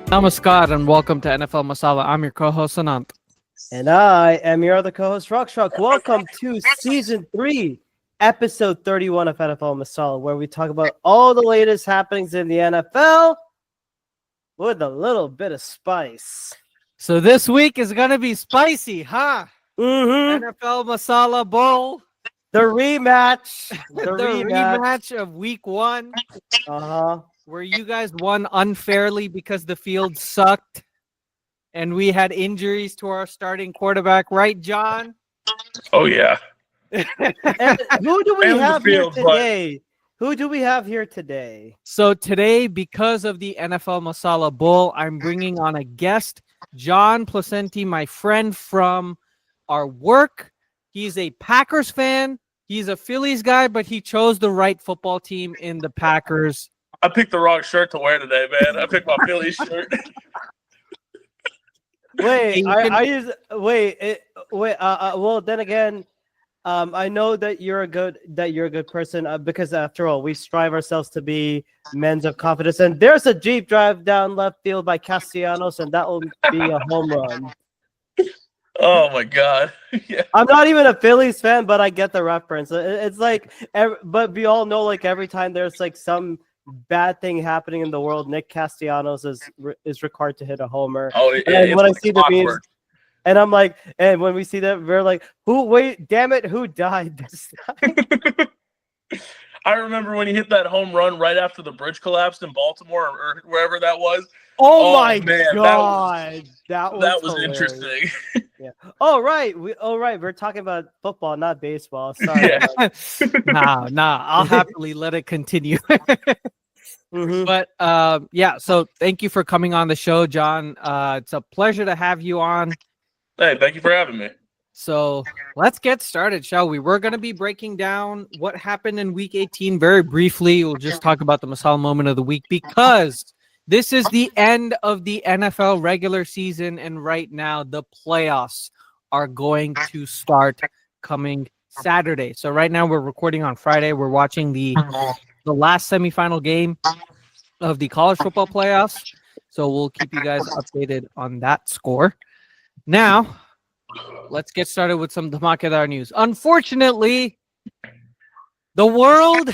Namaskar and welcome to NFL Masala. I'm your co-host Anant. And I am your other co-host, Rock. Welcome to Season 3, Episode 31 of NFL Masala, where we talk about all the latest happenings in the NFL with a little bit of spice. So this week is going to be spicy, huh? Mm-hmm. NFL Masala Bowl. The rematch. The rematch of Week 1. Uh-huh. Where you guys won unfairly because the field sucked. And we had injuries to our starting quarterback, right, John? Oh, yeah. And who do we have here today? Who do we have here today? So today, because of the NFL Masala Bowl, I'm bringing on a guest, John Placenti, my friend from our work. He's a Packers fan. He's a Phillies guy, but he chose the right football team in the Packers. I picked the wrong shirt to wear today, man. I picked my Phillies shirt. Well, then again, I know that you're a good person because after all, we strive ourselves to be men of confidence. And there's a Jeep drive down left field by Castellanos, and that will be a home run. Oh my God! Yeah. I'm not even a Phillies fan, but I get the reference. It's like, but we all know, like every time there's like some bad thing happening in the world, Nick Castellanos is required to hit a homer. Oh, and when I see the memes, and I'm like, and when we see that, we're like, damn it, who died this time? I remember when he hit that home run right after the bridge collapsed in Baltimore or wherever that was. Oh my God, that was interesting. Yeah. Oh right, we're talking about football, not baseball. Sorry. Yeah. Nah. I'll happily let it continue. Mm-hmm. But yeah. So thank you for coming on the show, John. It's a pleasure to have you on. Hey, thank you for having me. So let's get started, shall we? We're going to be breaking down what happened in Week 18 very briefly. We'll just talk about the Masala moment of the week because this is the end of the NFL regular season, and right now the playoffs are going to start coming Saturday. So right now we're recording on Friday. We're watching the last semifinal game of the college football playoffs. So we'll keep you guys updated on that score. Now, let's get started with some Dhamakadar news. Unfortunately, the world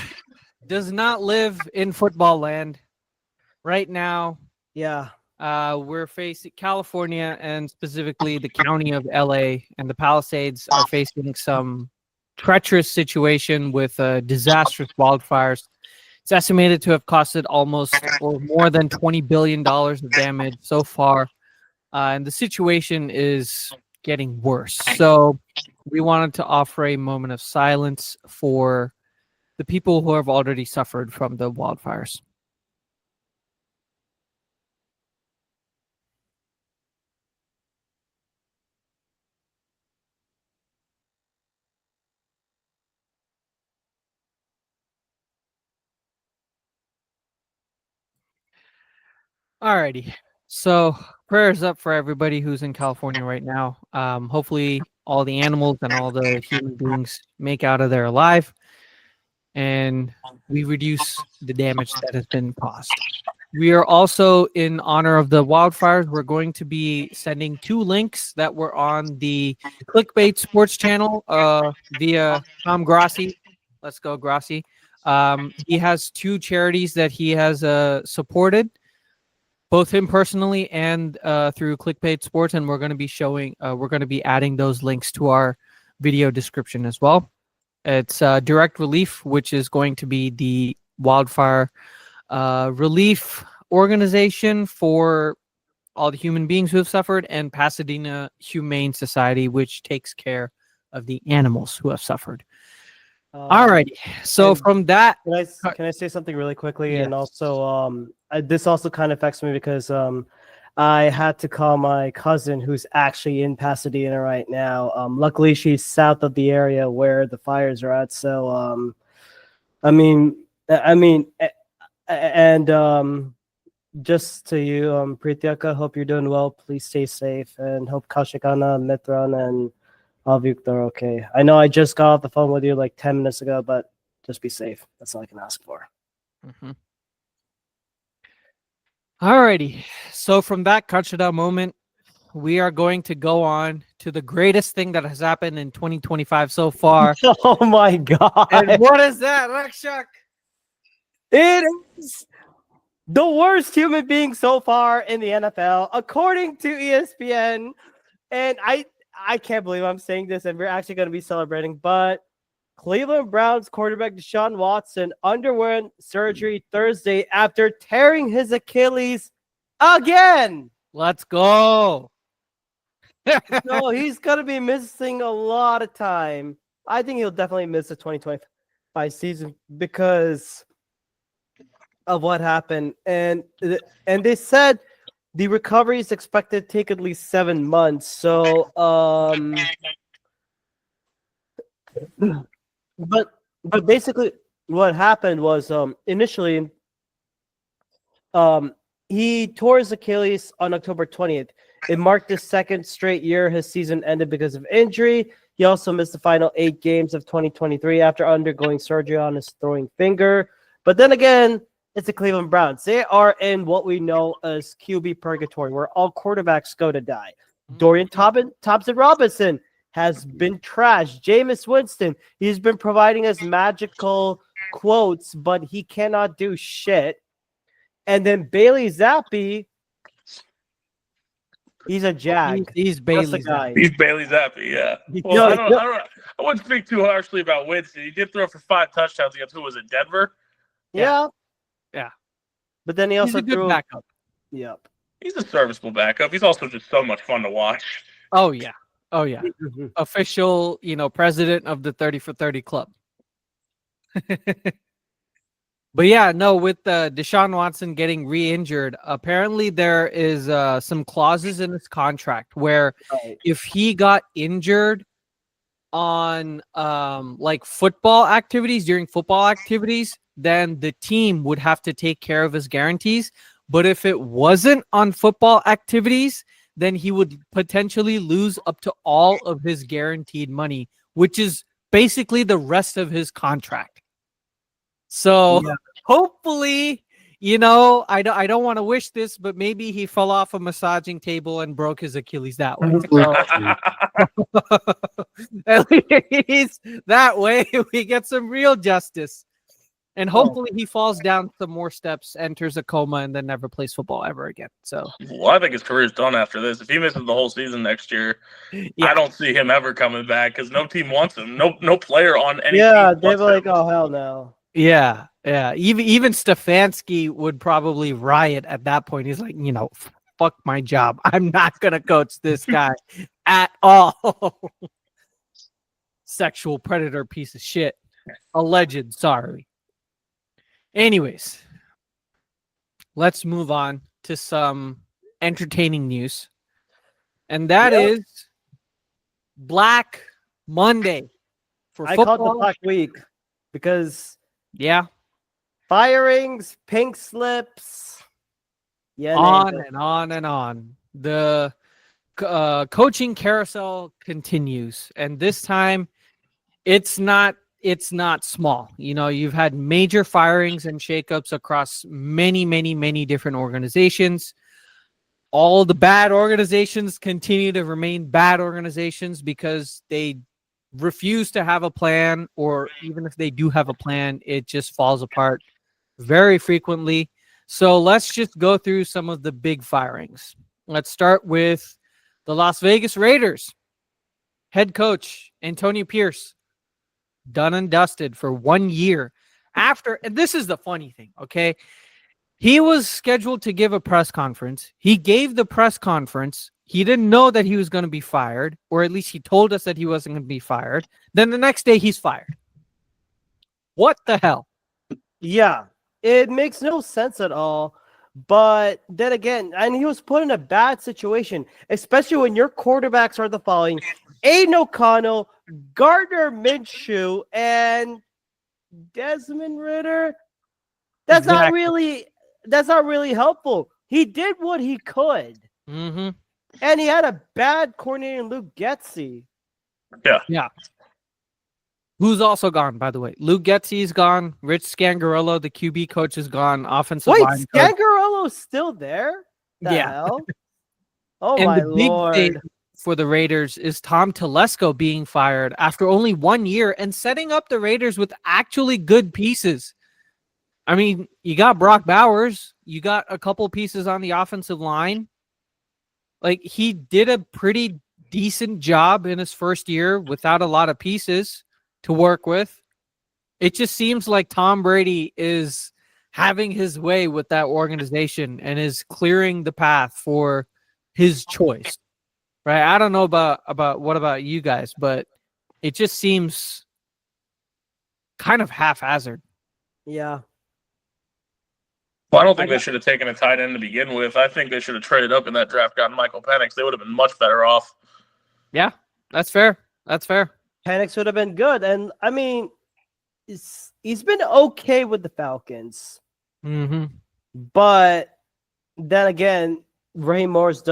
does not live in football land. Right now, yeah, we're facing California and specifically the county of LA and the Palisades are facing some treacherous situation with disastrous wildfires. It's estimated to have costed almost or more than $20 billion of damage so far. And the situation is getting worse. So we wanted to offer a moment of silence for the people who have already suffered from the wildfires. Alrighty. So prayers up for everybody who's in California right now. Hopefully all the animals and all the human beings make out of there alive and we reduce the damage that has been caused. We are also, in honor of the wildfires, we're going to be sending 2 links that were on the Clickbait Sports channel via Tom Grassi. Let's go, Grassi. He has 2 charities that he has supported, both him personally and through Clickbait Sports, and we're going to be adding those links to our video description as well. It's Direct Relief, which is going to be the wildfire relief organization for all the human beings who have suffered, and Pasadena Humane Society, which takes care of the animals who have suffered. All righty. So from that, can I say something really quickly? Yes. And also, this also kind of affects me because I had to call my cousin who's actually in Pasadena right now. Luckily, she's south of the area where the fires are at. So, just to you, Prityaka, hope you're doing well. Please stay safe and hope Kashikana, Mitran, and all of you are okay. I know I just got off the phone with you like 10 minutes ago, but just be safe. That's all I can ask for. Mm-hmm. Alrighty. So from that touchdown moment, we are going to go on to the greatest thing that has happened in 2025 so far. Oh my god! And what is that, Rakshak? It is the worst human being so far in the NFL, according to ESPN. And I can't believe I'm saying this, and we're actually going to be celebrating. But Cleveland Browns quarterback Deshaun Watson underwent surgery Thursday after tearing his Achilles again. Let's go. So he's going to be missing a lot of time. I think he'll definitely miss the 2025 season because of what happened. And they said the recovery is expected to take at least 7 months. So but basically what happened was initially he tore his Achilles on October 20th. It marked the second straight year his season ended because of injury. He also missed the final 8 games of 2023 after undergoing surgery on his throwing finger. But then again, it's the Cleveland Browns. They are in what we know as QB purgatory, where all quarterbacks go to die. Dorian Thompson Robinson has been trashed. Jameis Winston, he's been providing us magical quotes, but he cannot do shit. And then Bailey Zappi, he's a jag. He's Bailey guy. He's Bailey Zappi, yeah. Well, I wouldn't speak too harshly about Winston. He did throw for 5 touchdowns against, who was it, Denver? Yeah. Yeah. But then he also He's a good threw backup. Yep. He's a serviceable backup. He's also just so much fun to watch. Oh yeah. Official, president of the 30 for 30 club. But yeah, no, with Deshaun Watson getting re-injured, apparently there is some clauses in his contract where if he got injured on like football activities, during football activities, then the team would have to take care of his guarantees. But if it wasn't on football activities, then he would potentially lose up to all of his guaranteed money, which is basically the rest of his contract. So hopefully, I don't want to wish this, but maybe he fell off a massaging table and broke his Achilles that way. At least that way we get some real justice. And hopefully he falls down some more steps, enters a coma, and then never plays football ever again. So, well, I think his career's done after this. If he misses the whole season next year, I don't see him ever coming back because no team wants him. No player on any team they were like, oh hell no. Yeah. Even Stefanski would probably riot at that point. He's like, fuck my job. I'm not gonna coach this guy at all. Sexual predator piece of shit. Alleged. Sorry. Anyways, let's move on to some entertaining news. And that is Black Monday for football. I call it the Black Week because firings, pink slips, on and on and on. The coaching carousel continues, and this time it's not small. You've had major firings and shakeups across many different organizations. All the bad organizations continue to remain bad organizations because they refuse to have a plan, or even if they do have a plan, it just falls apart very frequently. So let's just go through some of the big firings. Let's start with the Las Vegas Raiders. Head coach Antonio Pierce, done and dusted for 1 year. And this is the funny thing, okay? He was scheduled to give a press conference. He gave the press conference. He didn't know that he was going to be fired, or at least he told us that he wasn't going to be fired. Then the next day he's fired. What the hell? Yeah, it makes no sense at all. But then again, and he was put in a bad situation, especially when your quarterbacks are the following: Aiden O'Connell, Gardner Minshew, and Desmond Ridder. That's not really helpful. He did what he could. Mm-hmm. And he had a bad coordinator in Luke Getsy. Yeah. Who's also gone, by the way? Luke Getsy's gone. Rich Scangarello, the QB coach, is gone. Offensive Wait, line coach. Scangarello's still there? The hell? Oh, And my the big Lord. thing for the Raiders is Tom Telesco being fired after only 1 year and setting up the Raiders with actually good pieces. I mean, you got Brock Bowers. You got a couple pieces on the offensive line. Like, he did a pretty decent job in his first year without a lot of pieces to work with. It just seems like Tom Brady is having his way with that organization and is clearing the path for his choice, right? I don't know about what about you guys, but it just seems kind of haphazard. Yeah. Well, I don't think they should have taken a tight end to begin with. I think they should have traded up in that draft, gotten Michael Penix. They would have been much better off. Yeah, that's fair. That's fair. Penix would have been good. And, I mean, he's been okay with the Falcons. Mm-hmm. But then again, Ray Morris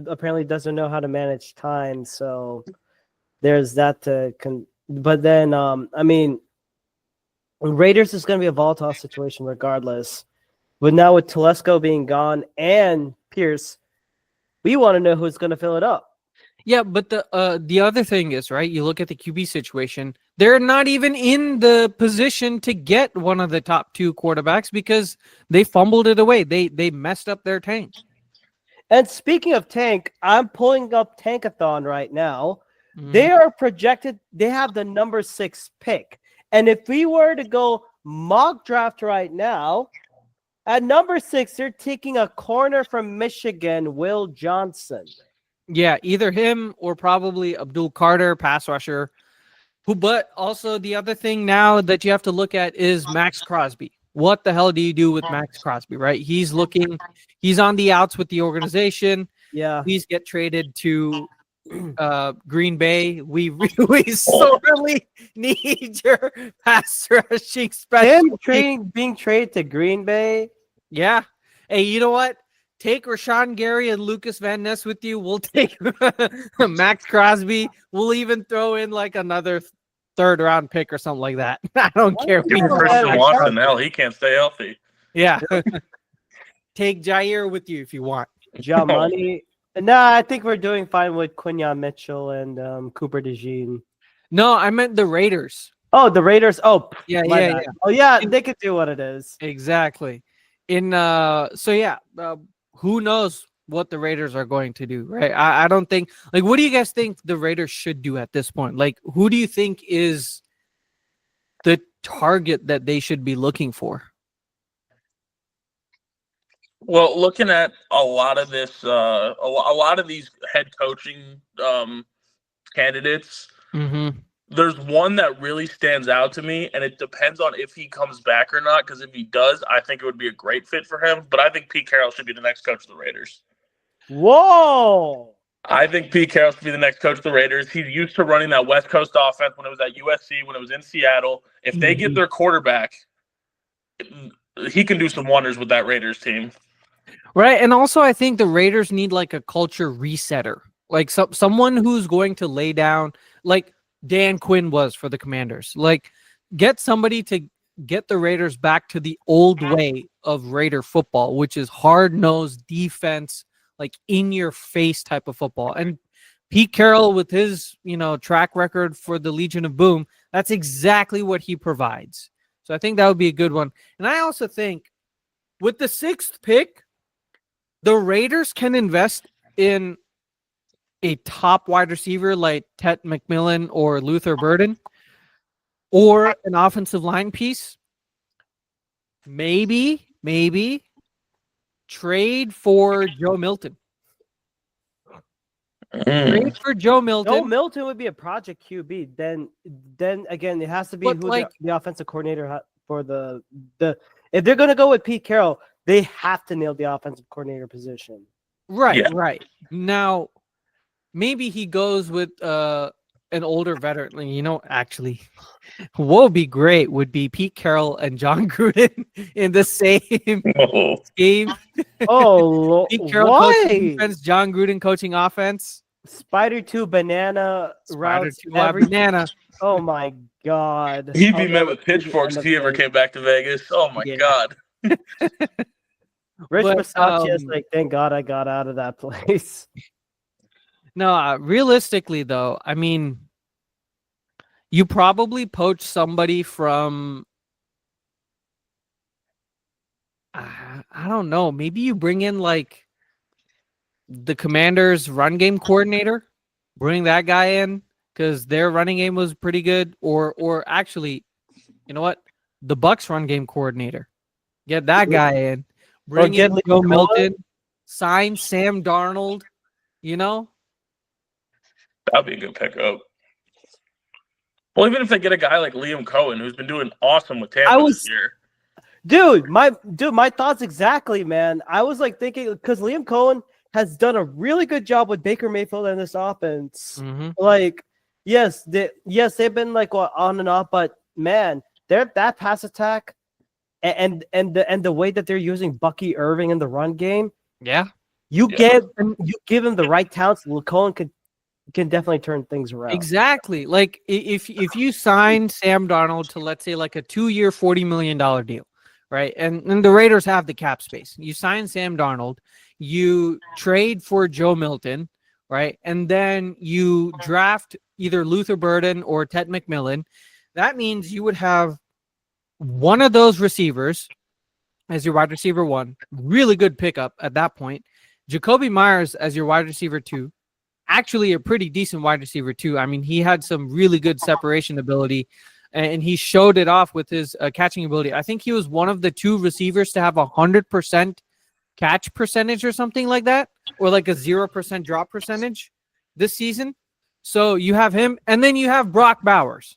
apparently doesn't know how to manage time. So there's that but then, I mean, Raiders is going to be a volatile situation regardless. But now with Telesco being gone and Pierce, we want to know who's going to fill it up. Yeah, but the other thing is, right, you look at the QB situation, they're not even in the position to get one of the top two quarterbacks because they fumbled it away. They messed up their tank. And speaking of tank, I'm pulling up Tankathon right now. Mm-hmm. They are projected, they have the number 6 pick. And if we were to go mock draft right now, at number 6, they're taking a corner from Michigan, Will Johnson. Yeah, either him or probably Abdul Carter, pass rusher. But also the other thing now that you have to look at is Max Crosby. What the hell do you do with Max Crosby, right? He's on the outs with the organization. Yeah. Please get traded to Green Bay. We really sorely need your pass rushing special. Being traded to Green Bay. Yeah. Hey, you know what? Take Rashawn Gary and Lucas Van Ness with you. We'll take Max Crosby. We'll even throw in like another third-round pick or something like that. I don't care. Give him Christian Watson. Hell, he can't stay healthy. Yeah. Take Jair with you if you want. Money. No, I think we're doing fine with Quinyon Mitchell and Cooper DeJean. No, I meant the Raiders. Oh, the Raiders. Oh, yeah. Oh, yeah, they could do what it is. Exactly. Who knows what the Raiders are going to do, right? I don't think, like, what do you guys think the Raiders should do at this point? Like, who do you think is the target that they should be looking for? Well, looking at a lot of this, a lot of these head coaching candidates, there's one that really stands out to me, and it depends on if he comes back or not, because if he does, I think it would be a great fit for him. But I think Pete Carroll should be the next coach of the Raiders. Whoa! I think Pete Carroll should be the next coach of the Raiders. He's used to running that West Coast offense when it was at USC, when it was in Seattle. If they get their quarterback, he can do some wonders with that Raiders team. Right, and also I think the Raiders need like a culture resetter, like someone who's going to lay down, like Dan Quinn was for the Commanders. Like, get somebody to get the Raiders back to the old way of Raider football, which is hard-nosed defense, like in-your-face type of football. And Pete Carroll, with his, track record for the Legion of Boom, that's exactly what he provides. So I think that would be a good one. And I also think with the 6th pick, the Raiders can invest in a top wide receiver like Ted McMillan or Luther Burden, or an offensive line piece. Maybe trade for Joe Milton. Trade for Joe Milton. Joe Milton would be a project QB. Then again, it has to be who the offensive coordinator for the. If they're going to go with Pete Carroll, they have to nail the offensive coordinator position. Right. Now, maybe he goes with an older veteran. Actually, what would be great would be Pete Carroll and John Gruden in the same game. Oh, Pete Carroll coaching defense, John Gruden coaching offense. Spider 2 banana Spider routes. to Every banana. Oh my god. He'd I'll be met never with see the pitchforks end if of he ever things. came back to Vegas. Oh my Yeah. god. Rich But, Masaccia is like, thank God I got out of that place. No, realistically though, I mean, you probably poach somebody from I don't know. Maybe you bring in like the Commanders' run game coordinator, bring that guy in because their running game was pretty good. Or actually, you know what? The Bucks run game coordinator, get that guy in. Bring get in Liam Joe Cohen? Milton, sign Sam Darnold. You know, That'd be a good pickup. Well, even if they get a guy like Liam Cohen, who's been doing awesome with Tampa this year. My thoughts exactly, man. I was like thinking because Liam Cohen has done a really good job with Baker Mayfield in this offense. Mhm. Like, yes, they've been like on and off, but man, that pass attack and the way that they're using Bucky Irving in the run game, yeah. you give him the right talents, Cohen can definitely turn things around. Exactly. Like if you sign Sam Darnold to, let's say, like a 2-year, $40 million deal, right? And the Raiders have the cap space. You sign Sam Darnold, you trade for Joe Milton, right? And then you draft either Luther Burden or Ted McMillan. That means you would have one of those receivers as your wide receiver 1. Really good pickup at that point. Jacoby Myers as your wide receiver 2. Actually a pretty decent wide receiver too. I mean, he had some really good separation ability and he showed it off with his catching ability. I think he was one of the 2 receivers to have 100% catch percentage or something like that, or like a 0% drop percentage this season. So you have him, and then you have Brock Bowers,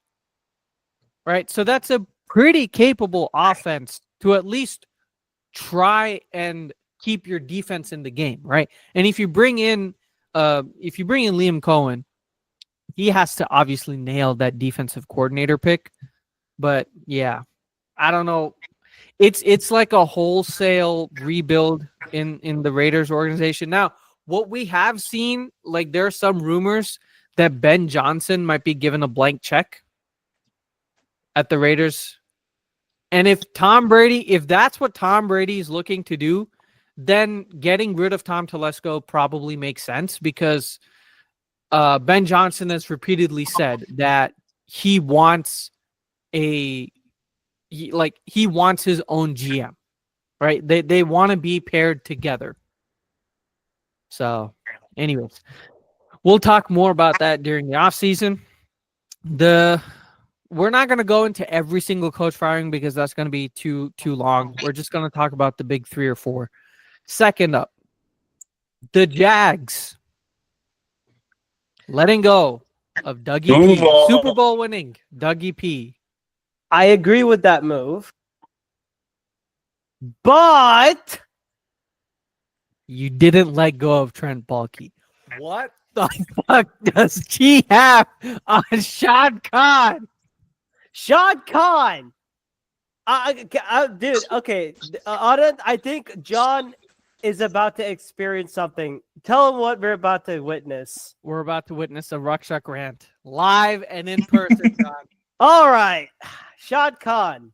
right? So that's a pretty capable offense to at least try and keep your defense in the game, right? And if you bring in Liam Cohen, he has to obviously nail that defensive coordinator pick. But yeah, I don't know. It's like a wholesale rebuild in the Raiders organization. Now, what we have seen, like there are some rumors that Ben Johnson might be given a blank check at the Raiders. And if that's what Tom Brady is looking to do, then getting rid of Tom Telesco probably makes sense because Ben Johnson has repeatedly said that he wants he wants his own GM, right? They want to be paired together. So, anyways, we'll talk more about that during the offseason. We're not going to go into every single coach firing because that's going to be too long. We're just going to talk about the big 3 or 4. Second up, the Jags letting go of Dougie P. Super Bowl winning Dougie P. I agree with that move. But you didn't let go of Trent Baalke. What the fuck does he have on Shad Khan? Shad Khan. Dude, okay. I think John is about to experience something. Tell him what we're about to witness. We're about to witness a Rucksack rant live and in person, John. All right. Shad Khan.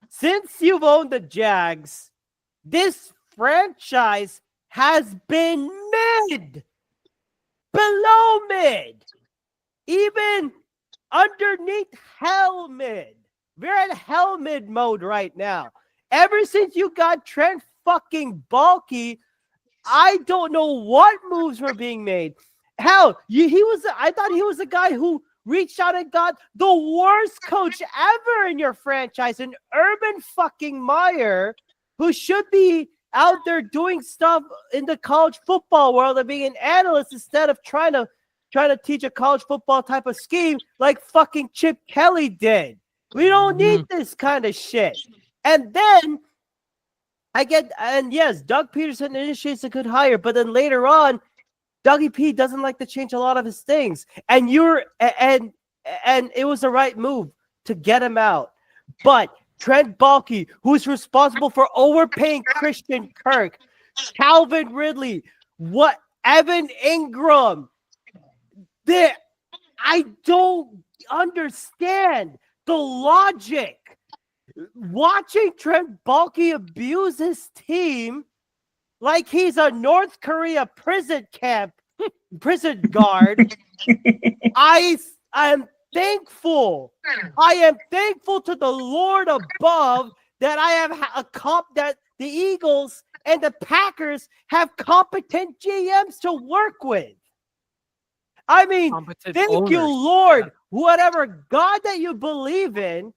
Since you've owned the Jags, this franchise has been mid, below mid, even underneath hell mid. We're in hell mid mode right now. Ever since you got Trent fucking Baalke, I don't know what moves were being made. Hell, I thought he was the guy who reached out and got the worst coach ever in your franchise, an Urban fucking Meyer, who should be out there doing stuff in the college football world and being an analyst instead of trying to teach a college football type of scheme like fucking Chip Kelly did. We don't need this kind of shit. And then yes, Doug Peterson initiates a good hire, but then later on, Dougie P doesn't like to change a lot of his things. And it was the right move to get him out. But Trent Baalke, who's responsible for overpaying Christian Kirk, Calvin Ridley, Evan Ingram, I don't understand the logic. Watching Trent Baalke abuse his team like he's a North Korea prison guard. I am thankful. I am thankful to the Lord above that I have that the Eagles and the Packers have competent GMs to work with. I mean, thank you, Lord. Whatever God that you believe in,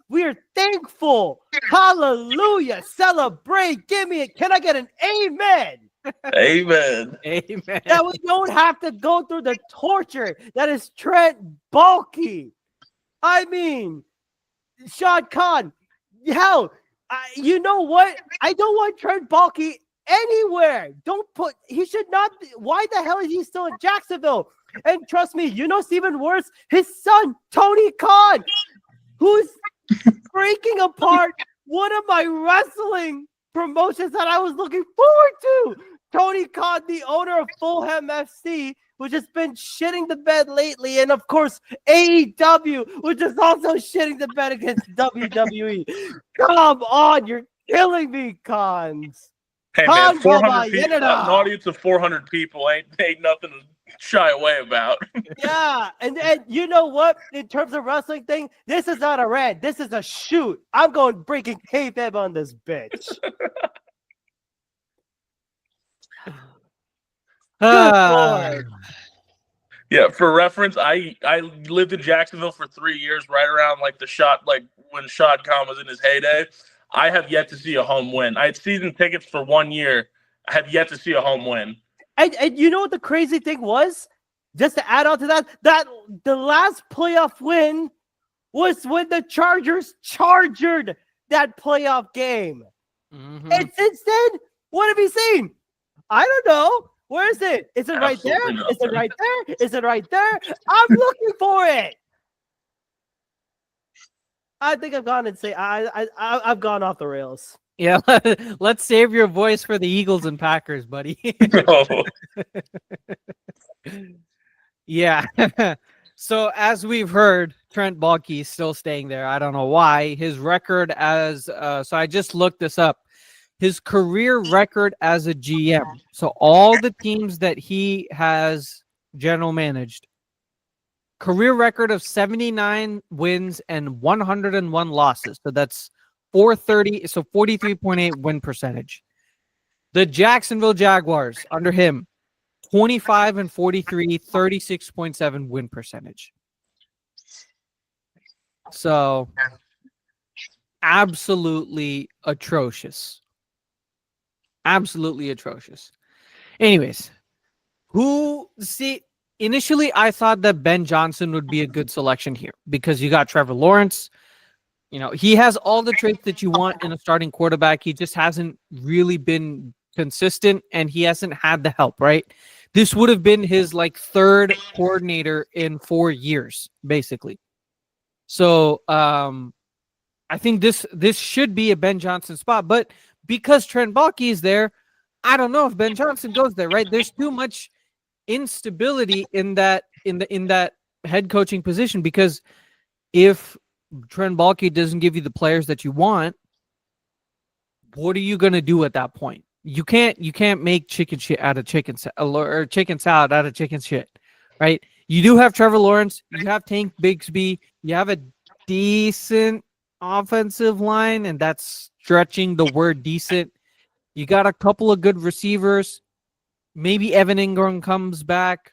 we're thankful. Hallelujah. Celebrate. Give me it. Can I get an amen? Amen. Amen. That we don't have to go through the torture that is Trent Baalke. I mean, Shad Khan, hell, you know what? I don't want Trent Baalke anywhere. He should not be. Why the hell is he still in Jacksonville? And trust me, you know, it's even worse. His son, Tony Khan, who's breaking apart one of my wrestling promotions that I was looking forward to. Tony Khan, the owner of Fulham FC, which has been shitting the bed lately, and of course AEW, which is also shitting the bed against WWE. Come on, you're killing me, Khans. Hey man, 400 people, an audience of 400 people ain't nothing to shy away about. Yeah, and you know what? In terms of wrestling thing, this is not a rant. This is a shoot. I'm going breaking kayfabe on this bitch. Good Lord. Yeah, for reference, I lived in Jacksonville for 3 years, right around like when Shad Khan was in his heyday. I have yet to see a home win. I had season tickets for 1 year. I have yet to see a home win. And you know what the crazy thing was? Just to add on to that the last playoff win was when the Chargers chargered that playoff game. Mm-hmm. And since then, what have you seen? I don't know. Where is it? Is it right there? Is it right there? Is it right there? I'm looking for it. I think I've gone insane. I've gone off the rails. Yeah, let's save your voice for the Eagles and Packers, buddy. Yeah. So as we've heard, Trent Baalke is still staying there. I don't know why. His record so I just looked this up. His career record as a GM. So all the teams that he has general managed. Career record of 79 wins and 101 losses. So that's 430. So 43.8 win percentage. The Jacksonville Jaguars under him, 25 and 43, 36.7 win percentage. So absolutely atrocious. Absolutely atrocious. Anyways, initially I thought that Ben Johnson would be a good selection here because you got Trevor Lawrence. You know, he has all the traits that you want in a starting quarterback. He just hasn't really been consistent and he hasn't had the help, right? This would have been his third coordinator in 4 years, basically. So I think this should be a Ben Johnson spot, but because Trent Baalke is there, I don't know if Ben Johnson goes there, right? There's too much instability in that head coaching position because if Trent Baalke doesn't give you the players that you want, what are you going to do at that point? You can't make chicken shit out of chicken or chicken salad out of chicken shit, right? You do have Trevor Lawrence, you have Tank Bigsby, you have a decent offensive line, and that's stretching the word decent. You got a couple of good receivers. Maybe Evan Ingram comes back.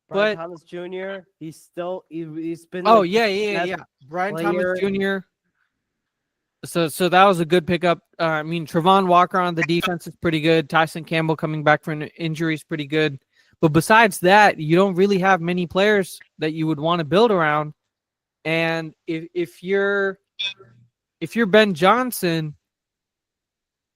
Brian Thomas Jr. He's been. Oh yeah. Brian Thomas Jr. So that was a good pickup. I mean, Travon Walker on the defense is pretty good. Tyson Campbell coming back from an injury is pretty good. But besides that, you don't really have many players that you would want to build around. And if you're Ben Johnson,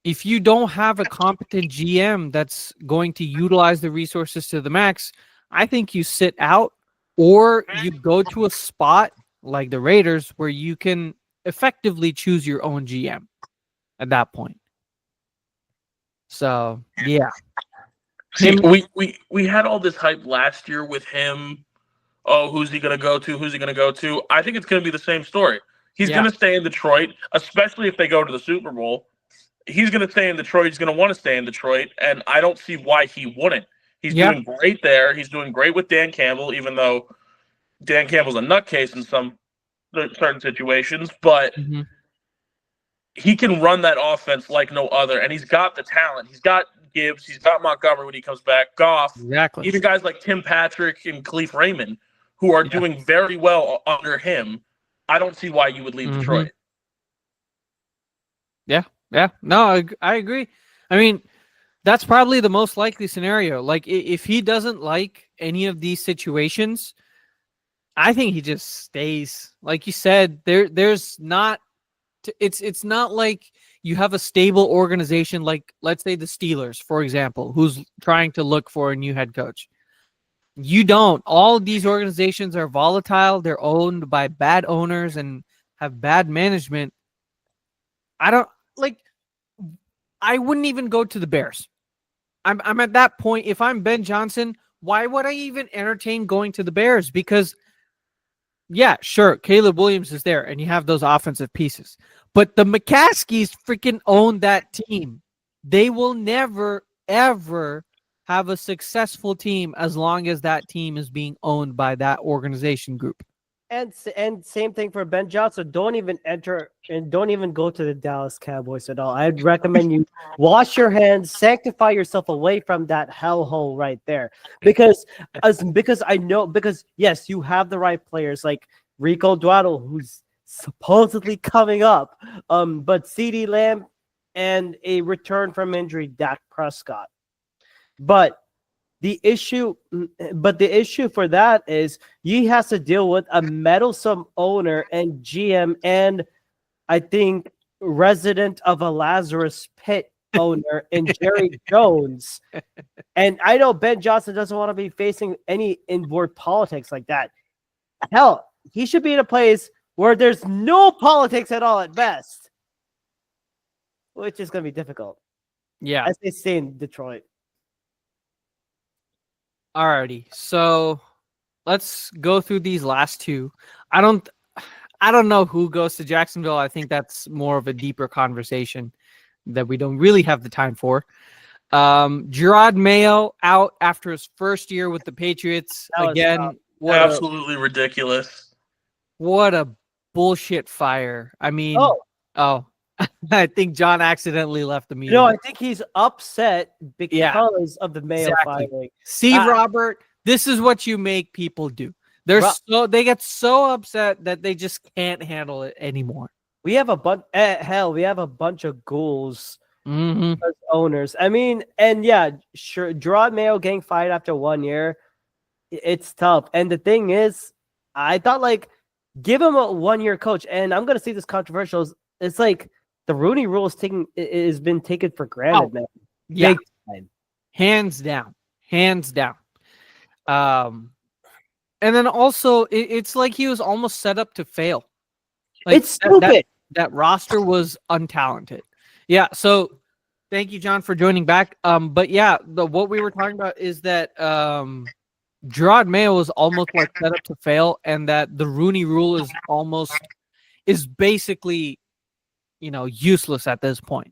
if you don't have a competent GM that's going to utilize the resources to the max, I think you sit out or you go to a spot like the Raiders where you can effectively choose your own GM at that point. So, yeah. See, we had all this hype last year with him. Oh, who's he going to go to? Who's he going to go to? I think it's going to be the same story. He's going to stay in Detroit, especially if they go to the Super Bowl. He's going to stay in Detroit. He's going to want to stay in Detroit, and I don't see why he wouldn't. He's doing great there. He's doing great with Dan Campbell, even though Dan Campbell's a nutcase in some certain situations, but he can run that offense like no other, and he's got the talent. He's got Gibbs. He's got Montgomery when he comes back. Goff. Exactly. Even guys like Tim Patrick and Khalif Raymond, who are doing very well under him. I don't see why you would leave Detroit. Yeah. No, I agree. I mean, that's probably the most likely scenario. Like, if he doesn't like any of these situations, I think he just stays. Like you said, there's not. It's not like you have a stable organization like, let's say, the Steelers, for example, who's trying to look for a new head coach. You don't. All of these organizations are volatile. They're owned by bad owners and have bad management. I wouldn't even go to the Bears. I'm at that point. If I'm Ben Johnson, why would I even entertain going to the Bears? Because, yeah, sure, Caleb Williams is there, and you have those offensive pieces. But the McCaskies freaking own that team. They will never, ever have a successful team as long as that team is being owned by that organization group. And same thing for Ben Johnson. Don't even enter and don't even go to the Dallas Cowboys at all. I'd recommend you wash your hands, sanctify yourself away from that hellhole right there. Because yes, you have the right players like Rico Dwaddle, who's supposedly coming up, but CeeDee Lamb and a return from injury, Dak Prescott. But the issue for that is he has to deal with a meddlesome owner and GM, and I think resident of a Lazarus Pit owner in Jerry Jones. And I know Ben Johnson doesn't want to be facing any inward politics like that. Hell, he should be in a place where there's no politics at all at best, which is going to be difficult. Yeah. As they say in Detroit. Alrighty, so let's go through these last two. I don't know who goes to Jacksonville. I think that's more of a deeper conversation that we don't really have the time for. Gerard Mayo out after his first year with the Patriots. Again, absolutely ridiculous. What a bullshit fire. I mean, I think John accidentally left the meeting. No, I think he's upset because of the Mayo firing. See, Robert, this is what you make people do. They get so upset that they just can't handle it anymore. We have a bunch. We have a bunch of ghouls as owners. I mean, and yeah, sure, Gerard Mayo getting fired after 1 year, it's tough. And the thing is, I thought give him a 1 year coach. And I'm gonna see this controversial. It's like the Rooney Rule has been taken for granted, man. Yeah, hands down. And then also, it's like he was almost set up to fail. It's stupid. That roster was untalented. Yeah. So, thank you, John, for joining back. But yeah, what we were talking about is that Gerard Mayo was almost set up to fail, and that the Rooney Rule is basically, useless at this point.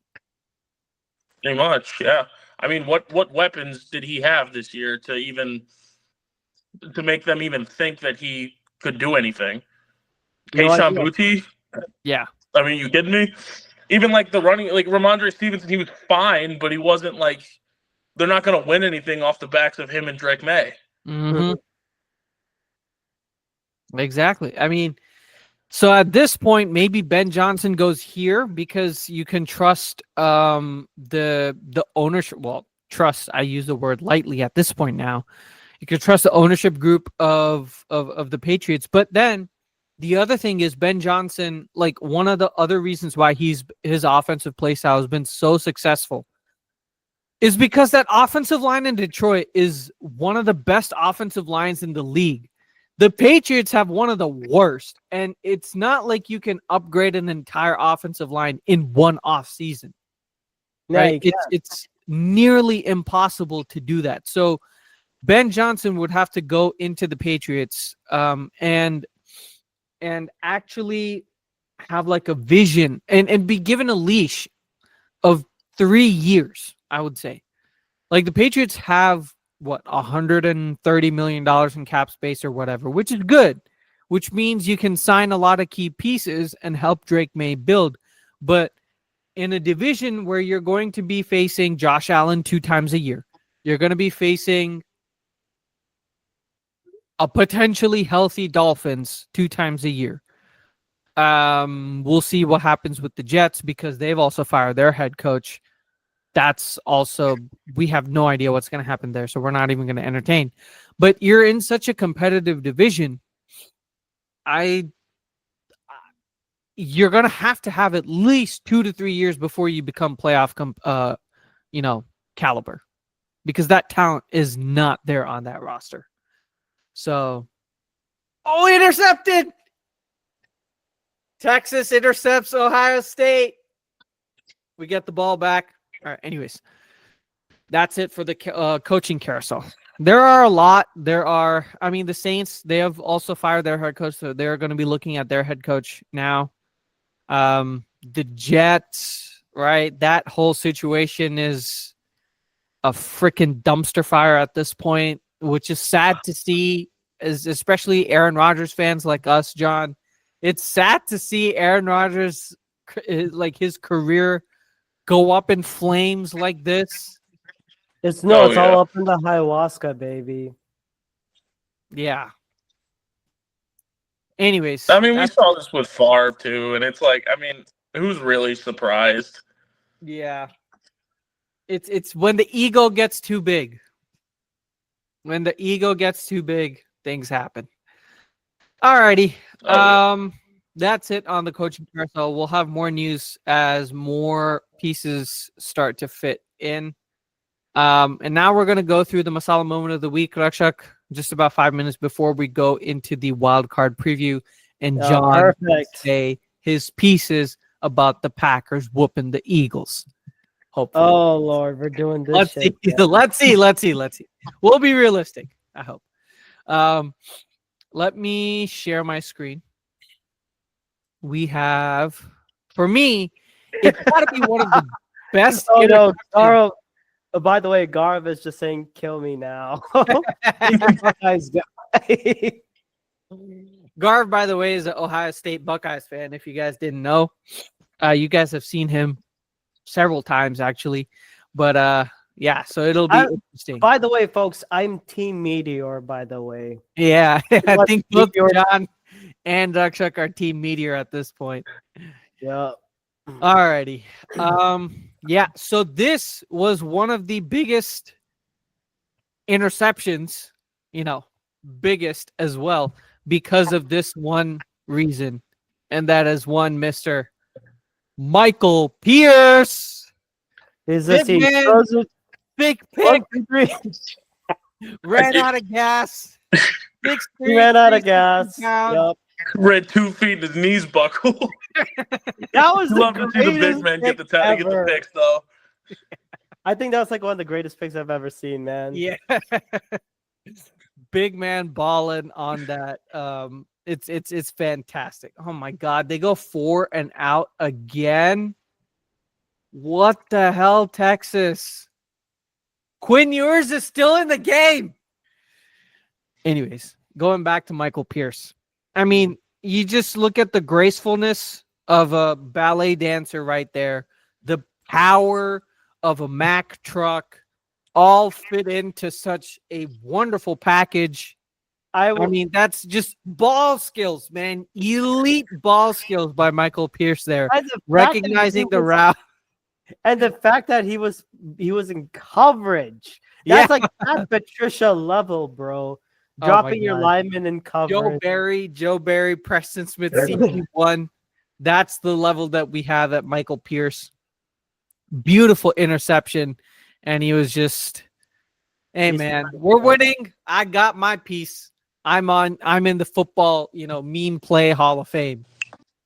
Pretty much, yeah. I mean, what weapons did he have this year to make them even think that he could do anything? Kayshon Boutte? Yeah. I mean, you kidding me? Even the running, Ramondre Stevenson, he was fine, but he wasn't they're not going to win anything off the backs of him and Drake May. Mm-hmm. Exactly. I mean, so at this point, maybe Ben Johnson goes here because you can trust the ownership. Well, trust, I use the word lightly at this point now. You can trust the ownership group of the Patriots. But then the other thing is Ben Johnson, one of the other reasons why his offensive play style has been so successful is because that offensive line in Detroit is one of the best offensive lines in the league. The Patriots have one of the worst, and it's not like you can upgrade an entire offensive line in one off season. Right? nearly impossible to do that. So Ben Johnson would have to go into the Patriots and actually have like a vision and be given a leash of 3 years, I would say. Like the Patriots have what, $130 million in cap space or whatever, which is good, which means you can sign a lot of key pieces and help Drake May build. But in a division where you're going to be facing Josh Allen 2 times a year, you're going to be facing a potentially healthy Dolphins 2 times a year. We'll see what happens with the Jets because they've also fired their head coach. That's also, we have no idea what's going to happen there, so we're not even going to entertain. But you're in such a competitive division. You're going to have at least 2 to 3 years before you become playoff caliber, because that talent is not there on that roster. So, intercepted. Texas intercepts Ohio State. We get the ball back. All right, anyways, that's it for the coaching carousel. There are a lot. The Saints, they have also fired their head coach, so they're going to be looking at their head coach now. The Jets, right? That whole situation is a freaking dumpster fire at this point, which is sad to see, especially Aaron Rodgers fans like us, John. It's sad to see Aaron Rodgers, like his career, go up in flames like this. It's all up in the ayahuasca, baby. Yeah. Anyways, I mean, we saw this with Favre too, and it's like, I mean, who's really surprised? Yeah. It's when the ego gets too big. When the ego gets too big, things happen. Alrighty. That's it on the coaching carousel. We'll have more news as more pieces start to fit in. And now we're going to go through the Masala moment of the week, Rakshak, just about 5 minutes before we go into the wild card preview. And John will say his pieces about the Packers whooping the Eagles. Hopefully. Oh, Lord, we're doing this shit. Let's see. We'll be realistic, I hope. Let me share my screen. We have, for me, it's got to be one of the best. Oh, no, Garv. Oh, by the way, Garv is just saying, kill me now. Buckeyes guy. Garv, by the way, is an Ohio State Buckeyes fan, if you guys didn't know. You guys have seen him several times, actually. But, yeah, so it'll be interesting. By the way, folks, I'm Team Meteor, by the way. Yeah, I think both John and Chuck are Team Meteor at this point. Yeah. Alrighty. Yeah, so this was one of the biggest interceptions, biggest as well, because of this one reason. And that is one Mr. Michael Pierce. Is this big pick? Ran out of gas. He ran out of gas. Yep. Ran 2 feet and his knees buckled. That was love to see the big man get the picks, though. I think that was like one of the greatest picks I've ever seen, man. Yeah. Big man balling on that. It's fantastic. Oh my God. They go 4 and out again. What the hell, Texas? Quinn Ewers is still in the game. Anyways, going back to Michael Pierce. I mean, you just look at the gracefulness of a ballet dancer right there. The power of a Mack truck all fit into such a wonderful package. I mean, that's just ball skills, man. Elite ball skills by Michael Pierce there. Recognizing the route. And the fact that he was in coverage. That's like that Patricia level, bro. Dropping your lineman in coverage. Joe Barry, Preston Smith, CP1. That's the level that we have at Michael Pierce. Beautiful interception. And he was just, hey, man, we're winning. I got my piece. I'm in the football, meme play Hall of Fame.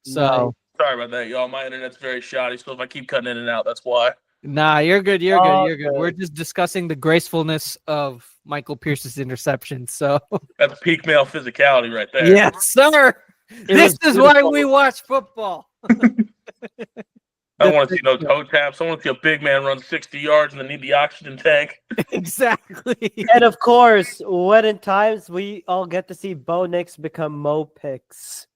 So sorry about that, y'all. My internet's very shoddy, so if I keep cutting in and out, that's why. Nah, you're good. You're good. All You're good. We're just discussing the gracefulness of Michael Pierce's interception. So, That's peak male physicality right there. yes, sir. This is why we watch football. I don't want to see no toe taps. I want to see a big man run 60 yards and then need the oxygen tank. Exactly. And of course, when in times we all get to see Bo Nix become Mo Picks.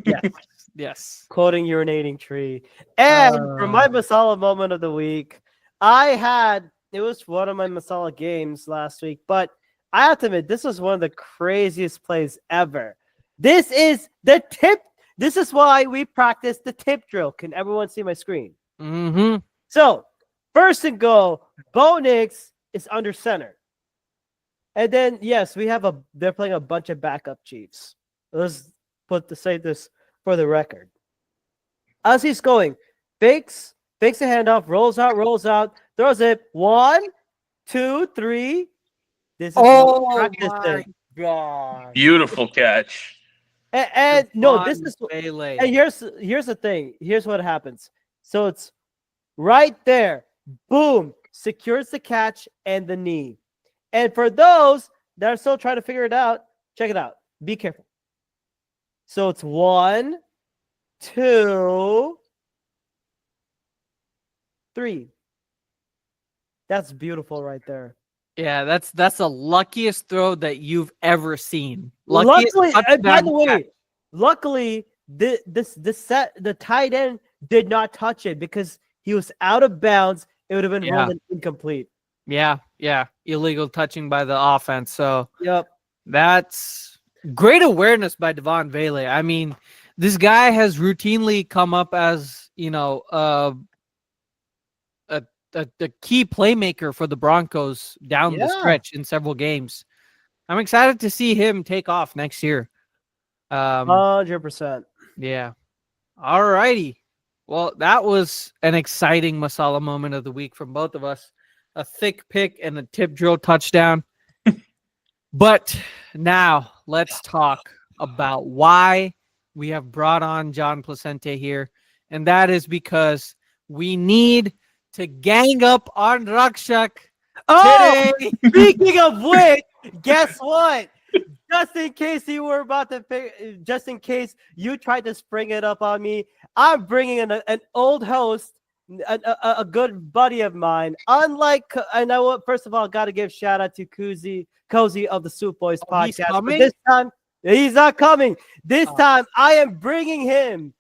Yes. Yes. Quoting urinating tree. And for my Masala moment of the week, it was one of my Masala games last week, but I have to admit, this was one of the craziest plays ever. This is the tip. This is why we practice the tip drill. Can everyone see my screen? Mm-hmm. So, first and goal, Bo Nix is under center. And then, yes, they're playing a bunch of backup Chiefs. Let's say this for the record. As he's going, fakes a handoff, rolls out, throws it. 1, 2, 3. This is my God. Beautiful catch. And no, this is Bailey. and here's the thing. Here's what happens. So it's right there. Boom. Secures the catch and the knee. And for those that are still trying to figure it out, check it out. Be careful. So it's 1, 2, 3. That's beautiful right there. Yeah, that's the luckiest throw that you've ever seen. Luckily, by the way, luckily the tight end did not touch it because he was out of bounds. It would have been ruled incomplete. Yeah, illegal touching by the offense. So yep, that's great awareness by Devon Vele. I mean, this guy has routinely come up as a key playmaker for the Broncos down the stretch in several games. I'm excited to see him take off next year. 100%. Yeah. All righty. Well, that was an exciting Masala moment of the week from both of us. A thick pick and a tip drill touchdown. But now let's talk about why we have brought on John Placente here. And that is because we need to gang up on Rakshak. Oh, speaking of which, guess what? Just in case you were about to pick, just in case you tried to spring it up on me, I'm bringing in an old host, a good buddy of mine. First of all, got to give shout out to Cozy of the Soup Boys podcast. But this time, he's not coming. This time, I am bringing him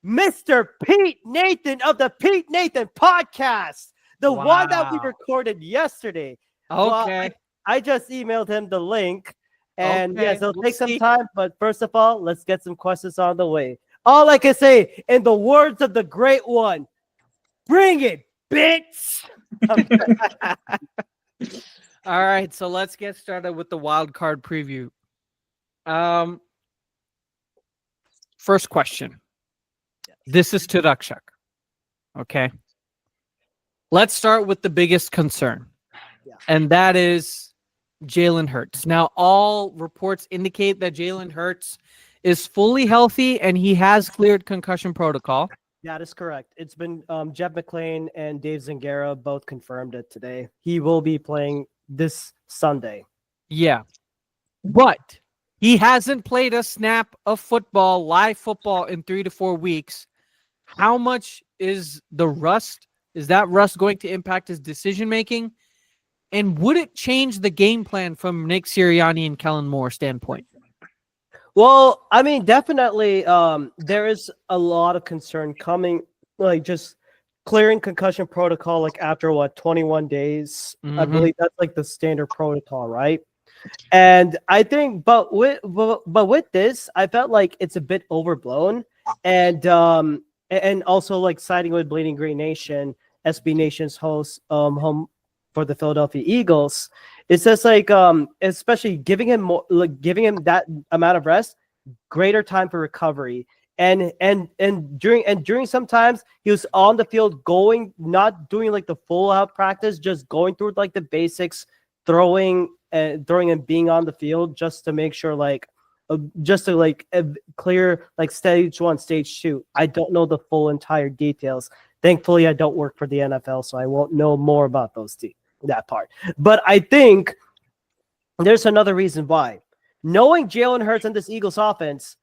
Mr. Pete Nathan of the Pete Nathan podcast, the one that we recorded yesterday. Okay. Well, I just emailed him the link, and yes, it'll take some time. But first of all, let's get some questions on the way. All I can say, in the words of the great one, bring it, bitch. All right, so let's get started with the wild card preview. First question. This is to Rakshak. Okay. Let's start with the biggest concern, and that is Jalen Hurts. Now, all reports indicate that Jalen Hurts is fully healthy and he has cleared concussion protocol. That is correct. It's been Jeff McClain and Dave Zangara both confirmed it today. He will be playing this Sunday. Yeah. But he hasn't played a snap of football, live football, in 3 to 4 weeks. How much is the rust? Is that rust going to impact his decision-making? And would it change the game plan from Nick Sirianni and Kellen Moore standpoint? Well, I mean, definitely there is a lot of concern coming, like just clearing concussion protocol, like after 21 days? I believe that's like the standard protocol, right? And I think, but with this, I felt like it's a bit overblown, and also like siding with Bleeding Green Nation, SB Nation's host, home for the Philadelphia Eagles. It's just like, especially giving him that amount of rest, greater time for recovery, and during sometimes he was on the field not doing like the full out practice, just going through like the basics, throwing and being on the field just to make sure like just to like clear like stage 1, stage 2. I don't know the full entire details. Thankfully, I don't work for the NFL, so I won't know more about that part. But I think there's another reason why. Knowing Jalen Hurts and this Eagles offense,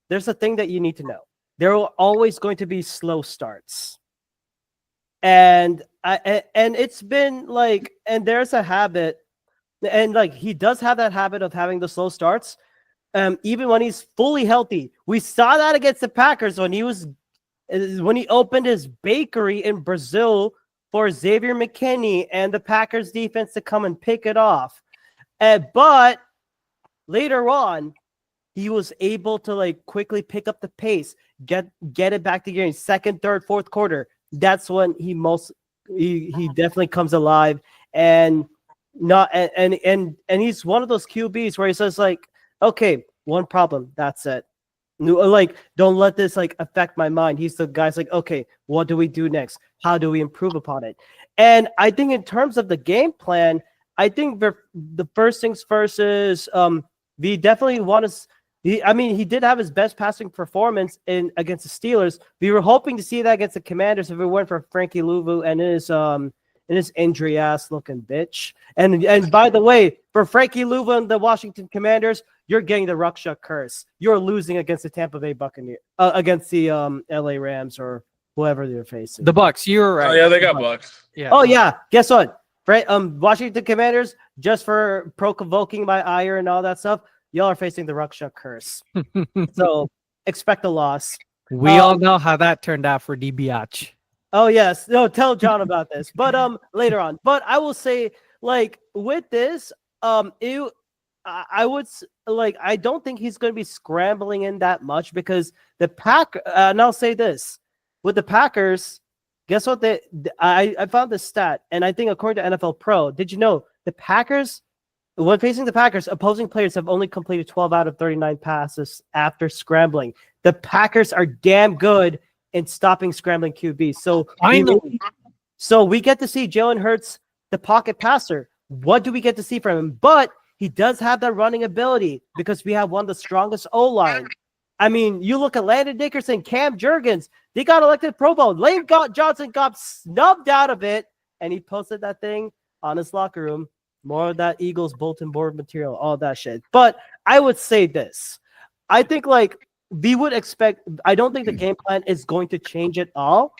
there's a thing that you need to know. There are always going to be slow starts. And it's been like, and there's a habit, and like he does have that habit of having the slow starts, even when he's fully healthy. We saw that against the Packers when he opened his bakery in Brazil for Xavier McKinney and the Packers defense to come and pick it off. But later on, he was able to like quickly pick up the pace, get it back to gear in second, third, fourth quarter. That's when he definitely comes alive, and he's one of those QBs where he says like, okay, one problem, that's it. Like, don't let this like affect my mind. He's the guy's like, okay, what do we do next? How do we improve upon it? And I think in terms of the game plan, I think the first things first is we definitely want to. He did have his best passing performance against the Steelers. We were hoping to see that against the Commanders if it weren't for Frankie Louvu and his injury ass looking bitch. And by the way, for Frankie Louvu and the Washington Commanders, you're getting the Ruckshot curse. You're losing against the Tampa Bay Buccaneers, against the LA Rams or whoever they're facing. The Bucks. You're right. Oh yeah, they got Bucks. Yeah. Oh yeah. Guess what? Washington Commanders, just for provoking my ire and all that stuff, y'all are facing the Ruckshot curse. So expect a loss. We all know how that turned out for DBH. Oh yes. No, tell John about this. But later on. But I will say, like, with this, I would like, I don't think he's going to be scrambling in that much because and I'll say this, with the Packers, guess what? I found this stat, and I think according to NFL Pro, did you know the Packers, when facing the Packers, opposing players have only completed 12 out of 39 passes after scrambling. The Packers are damn good in stopping scrambling QBs. So we get to see Jalen Hurts, the pocket passer. What do we get to see from him? But he does have that running ability because we have one of the strongest O-line. I mean, you look at Landon Dickerson, Cam Jurgens, they got elected Pro Bowl. Lane Johnson got snubbed out of it, and he posted that thing on his locker room. More of that Eagles bulletin board material, all that shit. But I would say this. I think, like, we would expect, I don't think the game plan is going to change at all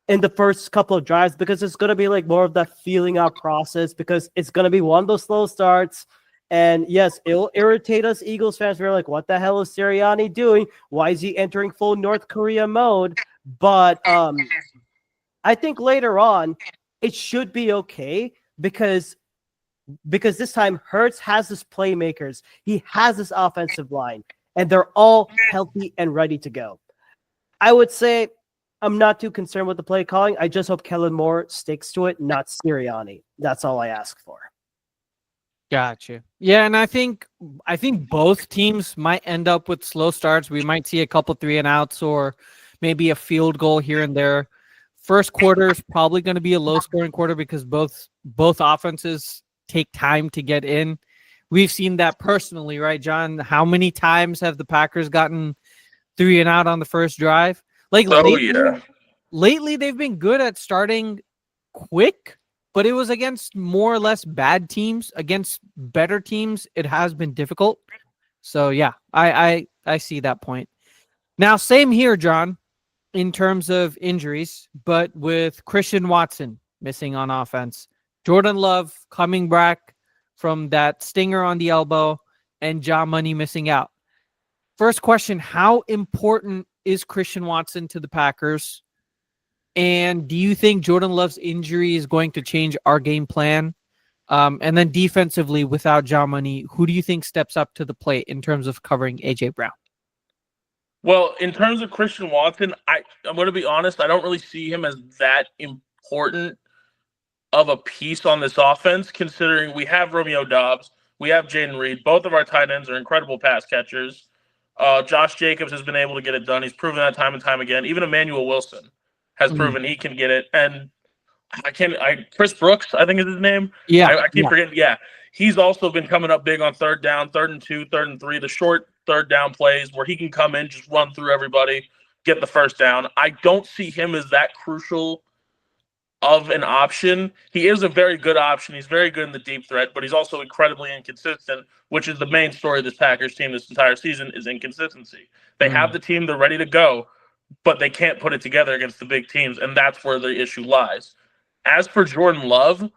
in the first couple of drives because it's going to be, like, more of that feeling out process because it's going to be one of those slow starts. And yes, it'll irritate us Eagles fans. We're like, what the hell is Sirianni doing? Why is he entering full North Korea mode? But I think later on, it should be okay because this time Hurts has his playmakers. He has his offensive line, and they're all healthy and ready to go. I would say I'm not too concerned with the play calling. I just hope Kellen Moore sticks to it, not Sirianni. That's all I ask for. Gotcha. Yeah, and I think both teams might end up with slow starts. We might see a couple 3-and-outs or maybe a field goal here and there. First quarter is probably going to be a low-scoring quarter because both offenses take time to get in. We've seen that personally, right, John? How many times have the Packers gotten 3-and-out on the first drive? Like, lately they've been good at starting quick, but it was against more or less bad teams. Against better teams, it has been difficult. So, yeah, I see that point. Now, same here, John, in terms of injuries, but with Christian Watson missing on offense, Jordan Love coming back from that stinger on the elbow, and John Money missing out. First question, how important is Christian Watson to the Packers? And do you think Jordan Love's injury is going to change our game plan? And then defensively, without John Money, who do you think steps up to the plate in terms of covering A.J. Brown? Well, in terms of Christian Watson, I'm going to be honest, I don't really see him as that important of a piece on this offense, considering we have Romeo Doubs, we have Jaden Reed. Both of our tight ends are incredible pass catchers. Josh Jacobs has been able to get it done. He's proven that time and time again. Even Emmanuel Wilson has proven he can get it. And Chris Brooks, I think is his name. Yeah. I keep forgetting. Yeah. He's also been coming up big on third down, 3rd and 2, 3rd and 3, the short third down plays where he can come in, just run through everybody, get the first down. I don't see him as that crucial of an option. He is a very good option. He's very good in the deep threat, but he's also incredibly inconsistent, which is the main story of this Packers team this entire season is inconsistency. They have the team, they're ready to go, but they can't put it together against the big teams, and that's where the issue lies. As for Jordan Love,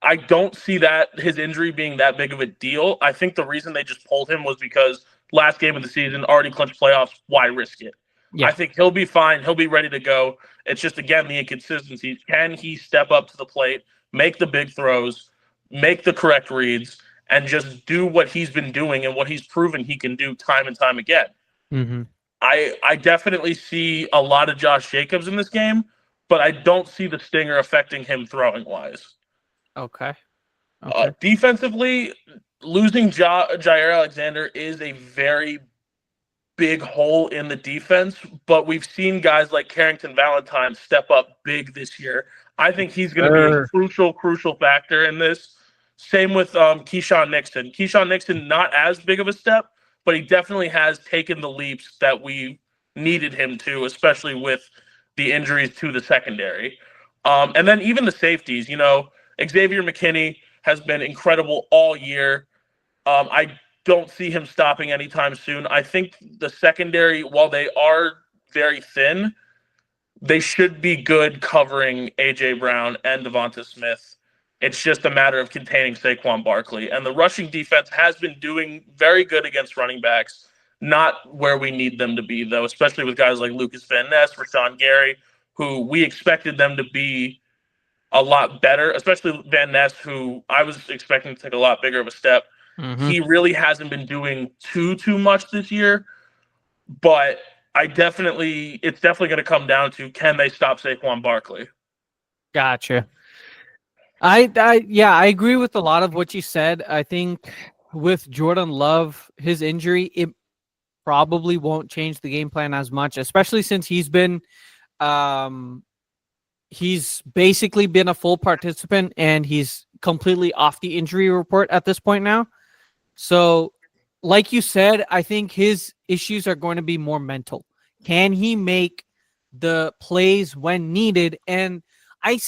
I don't see that his injury being that big of a deal. I think the reason they just pulled him was because last game of the season, already clinched playoffs, why risk it? Yeah. I think he'll be fine. He'll be ready to go. It's just, again, the inconsistencies. Can he step up to the plate, make the big throws, make the correct reads, and just do what he's been doing and what he's proven he can do time and time again? Mm-hmm. I definitely see a lot of Josh Jacobs in this game, but I don't see the stinger affecting him throwing-wise. Okay. Defensively, losing Jair Alexander is a very big hole in the defense, but we've seen guys like Carrington Valentine step up big this year. I think he's going to be a crucial factor in this. Same with Keyshawn Nixon. Keyshawn Nixon, not as big of a step, but he definitely has taken the leaps that we needed him to, especially with the injuries to the secondary. And then even the safeties, Xavier McKinney has been incredible all year. I don't see him stopping anytime soon. I think the secondary, while they are very thin, they should be good covering A.J. Brown and Devonta Smith. It's just a matter of containing Saquon Barkley. And the rushing defense has been doing very good against running backs, not where we need them to be, though, especially with guys like Lucas Van Ness, Rashawn Gary, who we expected them to be a lot better, especially Van Ness, who I was expecting to take a lot bigger of a step. Mm-hmm. He really hasn't been doing too much this year, but it's definitely going to come down to, can they stop Saquon Barkley? Gotcha. I agree with a lot of what you said. I think with Jordan Love, his injury, it probably won't change the game plan as much, especially since he's basically been a full participant and he's completely off the injury report at this point now. So, like you said, I think his issues are going to be more mental. Can he make the plays when needed? And I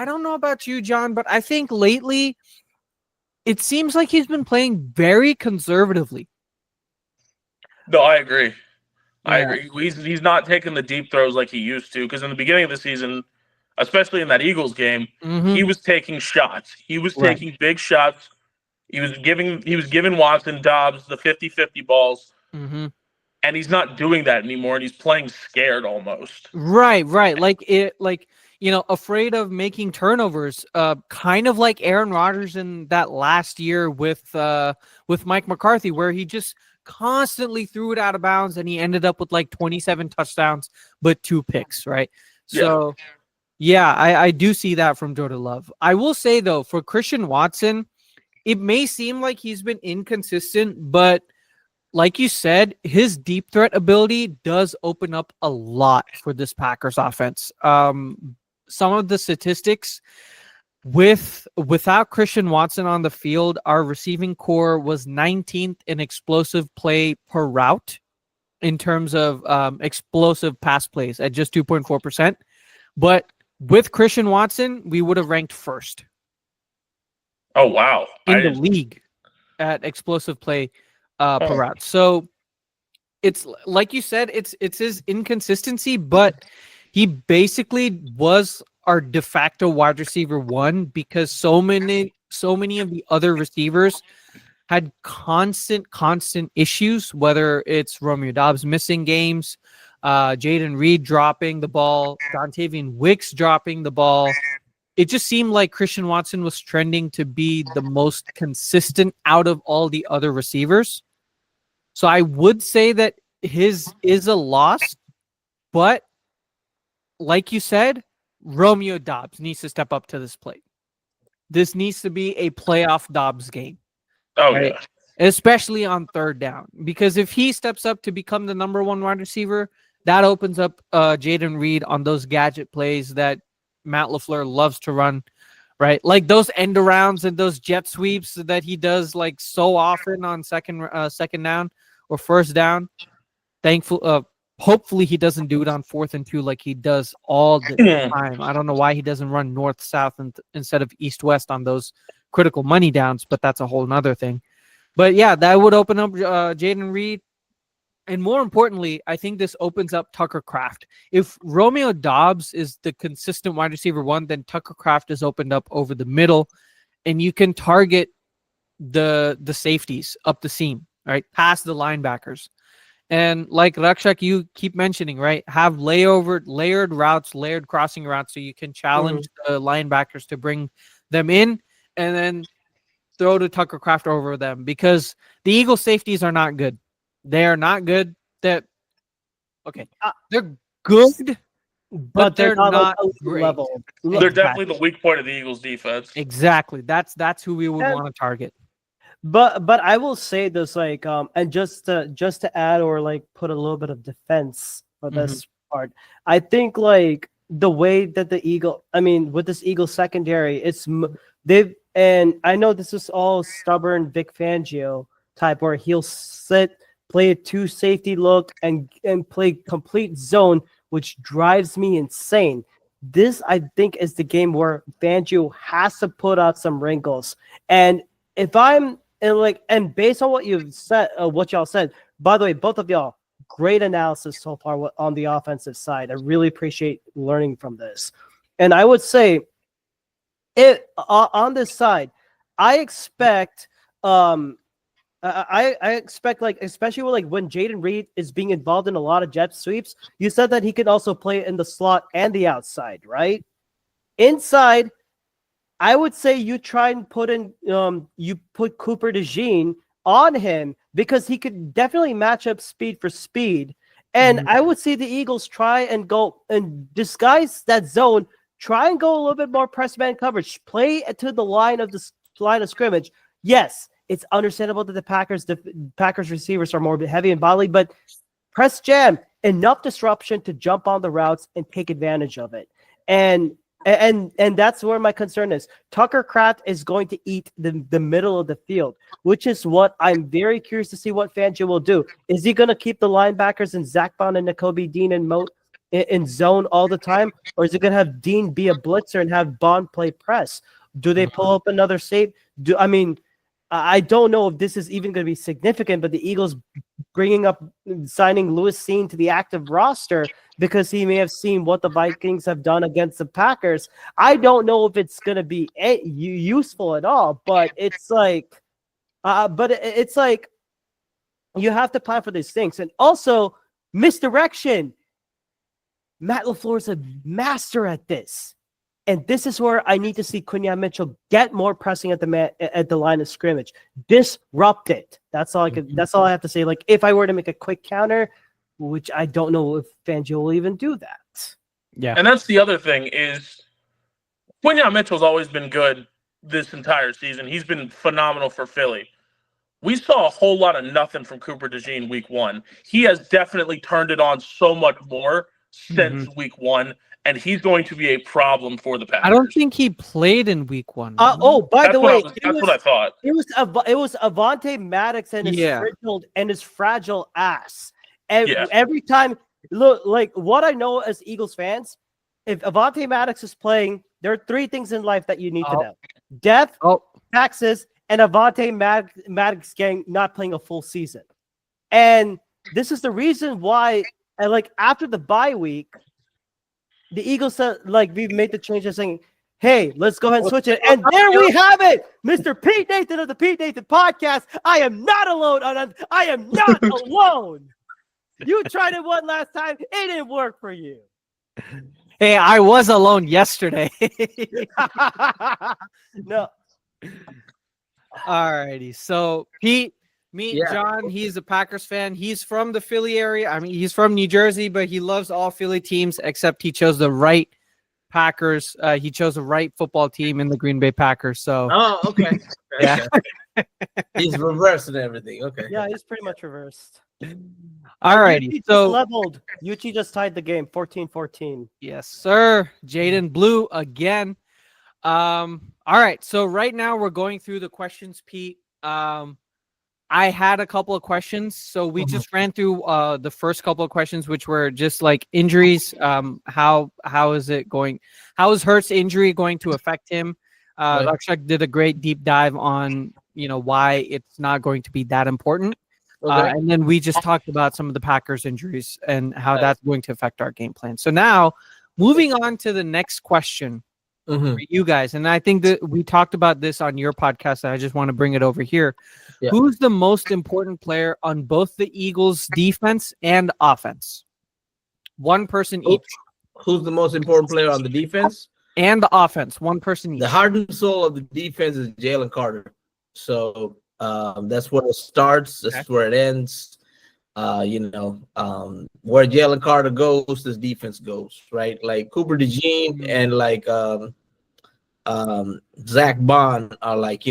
don't know about you, John, but I think lately it seems like he's been playing very conservatively. No, I agree. Yeah. I agree. He's not taking the deep throws like he used to, because in the beginning of the season, especially in that Eagles game, he was taking shots. He was taking big shots. He was giving Watson, Dobbs the 50-50 balls. Mm-hmm. And he's not doing that anymore, and he's playing scared almost. Right. Afraid of making turnovers, kind of like Aaron Rodgers in that last year with Mike McCarthy, where he just constantly threw it out of bounds, and he ended up with like 27 touchdowns, but 2 picks, right? So, I do see that from Jordan Love. I will say, though, for Christian Watson, it may seem like he's been inconsistent, but like you said, his deep threat ability does open up a lot for this Packers offense. Some of the statistics without Christian Watson on the field, our receiving core was 19th in explosive play per route in terms of explosive pass plays at just 2.4%. But with Christian Watson, we would have ranked first. Oh, wow. In the league at explosive play per route. So it's like you said, it's his inconsistency, but he basically was our de facto wide receiver 1 because so many of the other receivers had constant issues, whether it's Romeo Doubs missing games, Jaden Reed dropping the ball, Dontavian Wicks dropping the ball. It just seemed like Christian Watson was trending to be the most consistent out of all the other receivers. So I would say that his is a loss, but like you said, Romeo Doubs needs to step up to this plate. This needs to be a playoff Doubs game. Oh, right? Yeah. Especially on third down. Because if he steps up to become the number 1 wide receiver, that opens up Jaden Reed on those gadget plays that Matt LaFleur loves to run, right? Like those end arounds and those jet sweeps that he does like so often on second down. or first down, hopefully he doesn't do it on 4th and 2 like he does all the time. I don't know why he doesn't run north-south instead of east-west on those critical money downs, but that's a whole nother thing. But yeah, that would open up Jaden Reed. And more importantly, I think this opens up Tucker Kraft. If Romeo Dobbs is the consistent wide receiver 1, then Tucker Kraft is opened up over the middle, and you can target the safeties up the seam, right, past the linebackers. And like Rakshak, you keep mentioning, right, have layered routes, layered crossing routes, so you can challenge the linebackers to bring them in and then throw to Tucker Kraft over them, because the Eagles safeties are not good. They are not good. They're good, but they're not great. Level. They're definitely the weak point of the Eagles defense. Exactly. That's who we would want to target. But I will say this, like, and just to add or like put a little bit of defense for this part, I think like the way that with this Eagles secondary, and I know this is all stubborn Vic Fangio type, where he'll sit, play a 2 safety look, and play complete zone, which drives me insane. This, I think, is the game where Fangio has to put out some wrinkles. And if I'm and based on what you've said, what y'all said, by the way, both of y'all, great analysis so far on the offensive side. I really appreciate learning from this. And I would say, on this side, I expect I expect, like, especially with, like, when Jaden Reed is being involved in a lot of jet sweeps, you said that he could also play in the slot and the outside, right? Inside, I would say you try and put Cooper DeJean on him, because he could definitely match up speed for speed. And I would see the Eagles try and go and disguise that zone, try and go a little bit more press man coverage, play to the line of scrimmage. Yes, it's understandable that the Packers receivers are more heavy and bodily, but press jam, enough disruption to jump on the routes and take advantage of it. And that's where my concern is. Tucker Kraft is going to eat the middle of the field, which is what I'm very curious to see what Fangio will do. Is he going to keep the linebackers and Zach Bond and Nakobe Dean in zone all the time? Or is he going to have Dean be a blitzer and have Bond play press? Do they pull up another save? I don't know if this is even going to be significant, but the Eagles signing Louis Cine to the active roster because he may have seen what the Vikings have done against the Packers. I don't know if it's going to be useful at all, but it's like, you have to plan for these things. And also, misdirection. Matt LaFleur is a master at this. And this is where I need to see Quinyon Mitchell get more pressing at the line of scrimmage. Disrupt it. That's all I have to say. Like, if I were to make a quick counter, which I don't know if Fangio will even do that. Yeah. And that's the other thing is Quinyon Mitchell's always been good this entire season. He's been phenomenal for Philly. We saw a whole lot of nothing from Cooper DeJean week 1. He has definitely turned it on so much more since week 1. And he's going to be a problem for the Packers. I don't think he played in week 1. By the way, that's what I thought. It was Avonte Maddox and his fragile ass. Every time, look, like what I know as Eagles fans, if Avonte Maddox is playing, there are 3 things in life that you need to know: death, taxes, and Avonte Maddox not playing a full season. And this is the reason why, after the bye week, the Eagles said, we've made the change of saying, hey, let's go ahead and switch it. And there we have it. Mr. Pete Nathan of the Pete Nathan Podcast. I am not alone. I am not alone. You tried it one last time. It didn't work for you. Hey, I was alone yesterday. No. All righty. So, Pete, meet John. He's a Packers fan. He's from the Philly area. I mean, he's from New Jersey, but he loves all Philly teams, except he chose the right Packers. He chose the right football team in the Green Bay Packers. So, okay. Yeah. He's reversing everything. Okay. Yeah, he's pretty much reversed. All righty. So, leveled. Yuchi just tied the game 14-14. Yes, sir. Jaden Blue again. All right. So, right now we're going through the questions, Pete. I had a couple of questions. So we just ran through the first couple of questions, which were just like injuries. How is it going? How is Hurts' injury going to affect him? Right. Rakshak did a great deep dive on why it's not going to be that important. Okay. And then we just talked about some of the Packers injuries and how Right. that's going to affect our game plan. So now moving on to the next question. Mhm. For you guys, and I think that we talked about this on your podcast, and I just want to bring it over here. Yeah. Who's the most important player on both the Eagles defense and offense? One person each. Who's the most important player on the defense? And the offense, one person each. The heart and soul of the defense is Jalen Carter. So that's where it starts. That's where it ends. Where Jalen Carter goes, this defense goes, right? Like Cooper DeJean and like Zach Bond are like,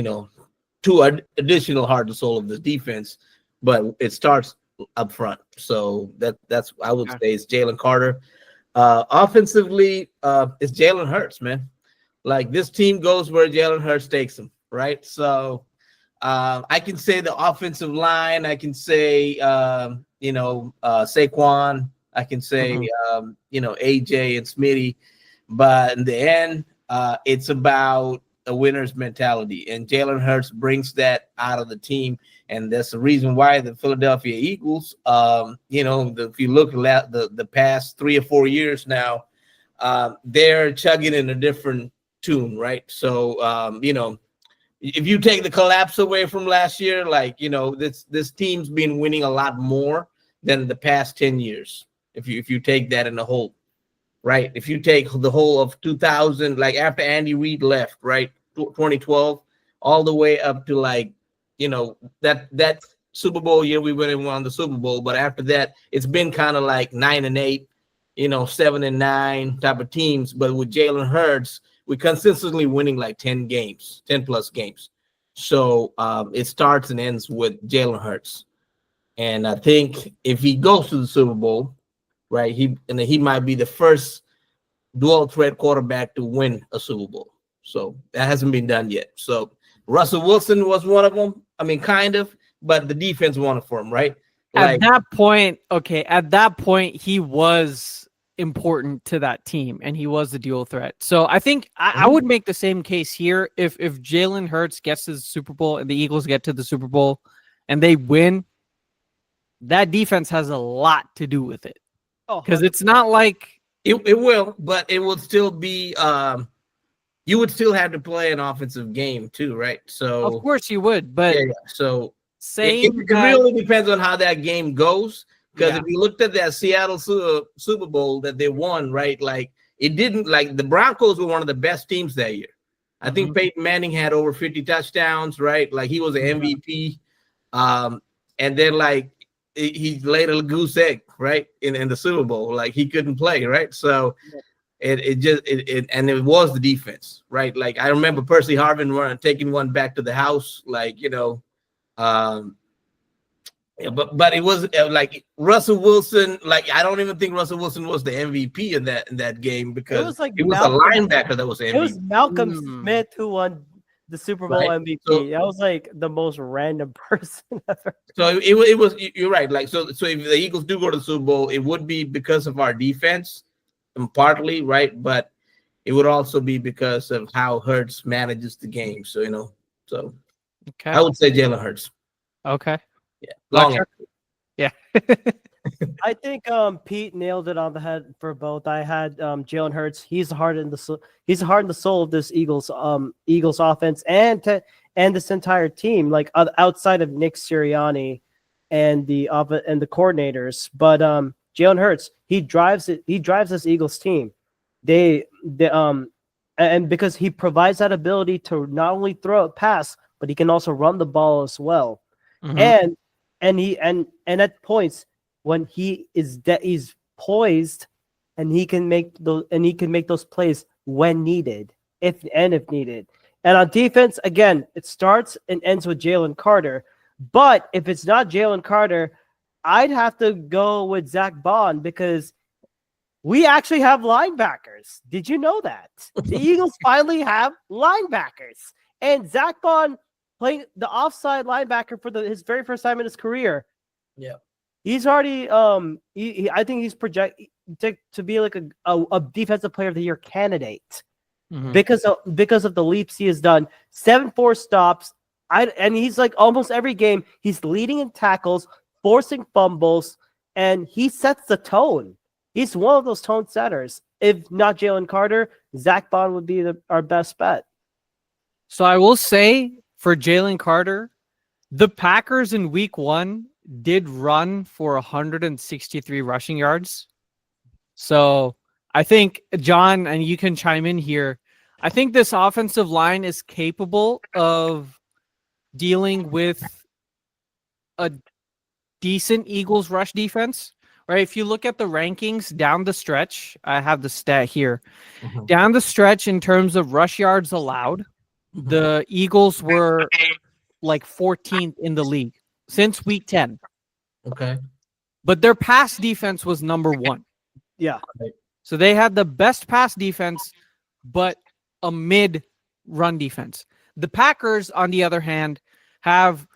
two additional heart and soul of this defense, but it starts up front. So that's I would say it's Jalen Carter. Offensively, it's Jalen Hurts, man. Like this team goes where Jalen Hurts takes them, right? So I can say the offensive line. I can say, Saquon. I can say, AJ and Smitty. But in the end, it's about a winner's mentality. And Jalen Hurts brings that out of the team. And that's the reason why the Philadelphia Eagles, if you look at the past 3 or 4 years now, they're chugging in a different tune, right? So, if you take the collapse away from last year, this team's been winning a lot more than the past 10 years. If you take that in the whole, right? If you take the whole of 2000, like after Andy Reid left, right, 2012, all the way up to that Super Bowl year we went and won the Super Bowl. But after that, it's been kind of like 9-8, 7-9 type of teams. But with Jalen Hurts, we're consistently winning like 10 plus games. So it starts and ends with Jalen Hurts. And I think if he goes to the Super Bowl, right, he might be the first dual threat quarterback to win a Super Bowl. So that hasn't been done yet. So Russell Wilson was one of them. I mean, kind of, but the defense won it for him, right? At that point, he was important to that team, and he was the dual threat. So I think I would make the same case here. If Jalen Hurts gets to the Super Bowl and the Eagles get to the Super Bowl and they win, that defense has a lot to do with it. Because it's not like it will, but it will still be you would still have to play an offensive game too, right? So of course you would, but so saying it really depends on how that game goes. Because if you looked at that Seattle Super Bowl that they won, right? Like it didn't, like the Broncos were one of the best teams that year. I think Peyton Manning had over 50 touchdowns, right? Like he was an MVP. And then like he laid a goose egg, right? In the Super Bowl, like he couldn't play, right? So it was the defense, right? Like I remember Percy Harvin taking one back to the house, like but it was like Russell Wilson. Like I don't even think Russell Wilson was the MVP in that game because it was a linebacker that was MVP. It was Malcolm Smith who won the Super Bowl MVP. So, that was like the most random person ever. So it was. You're right. Like so if the Eagles do go to the Super Bowl, it would be because of our defense, and partly right, but it would also be because of how Hurts manages the game. So so okay. I would say Jalen Hurts. Okay. Yeah. Long. Yeah. I think Pete nailed it on the head for both. I had Jalen Hurts. He's the heart and the soul of this Eagles offense and this entire team. Like outside of Nick Sirianni and the coordinators, but Jalen Hurts, he drives it. He drives this Eagles team. And because he provides that ability to not only throw a pass, but he can also run the ball as well. And at points when he's poised and he can make those plays when needed, if needed. And on defense, again, it starts and ends with Jalen Carter. But if it's not Jalen Carter, I'd have to go with Zach Bond because we actually have linebackers. Did you know that? The Eagles finally have linebackers. And Zach Bond playing the offside linebacker for his very first time in his career. Yeah. He's already I think he's projected to be like a defensive player of the year candidate because of the leaps he has done. 7 forced stops. And he's like almost every game he's leading in tackles, forcing fumbles, and he sets the tone. He's one of those tone setters. If not Jalen Carter, Zach Bond would be our best bet. So I will say for Jalen Carter, the Packers in week 1 did run for 163 rushing yards. So I think, John, and you can chime in here, I think this offensive line is capable of dealing with a decent Eagles rush defense, right? If you look at the rankings down the stretch, I have the stat here. Down the stretch in terms of rush yards allowed, the Eagles were like 14th in the league since week 10. Okay. But their pass defense was number 1. Yeah. So they had the best pass defense, but a mid run defense. The Packers, on the other hand, have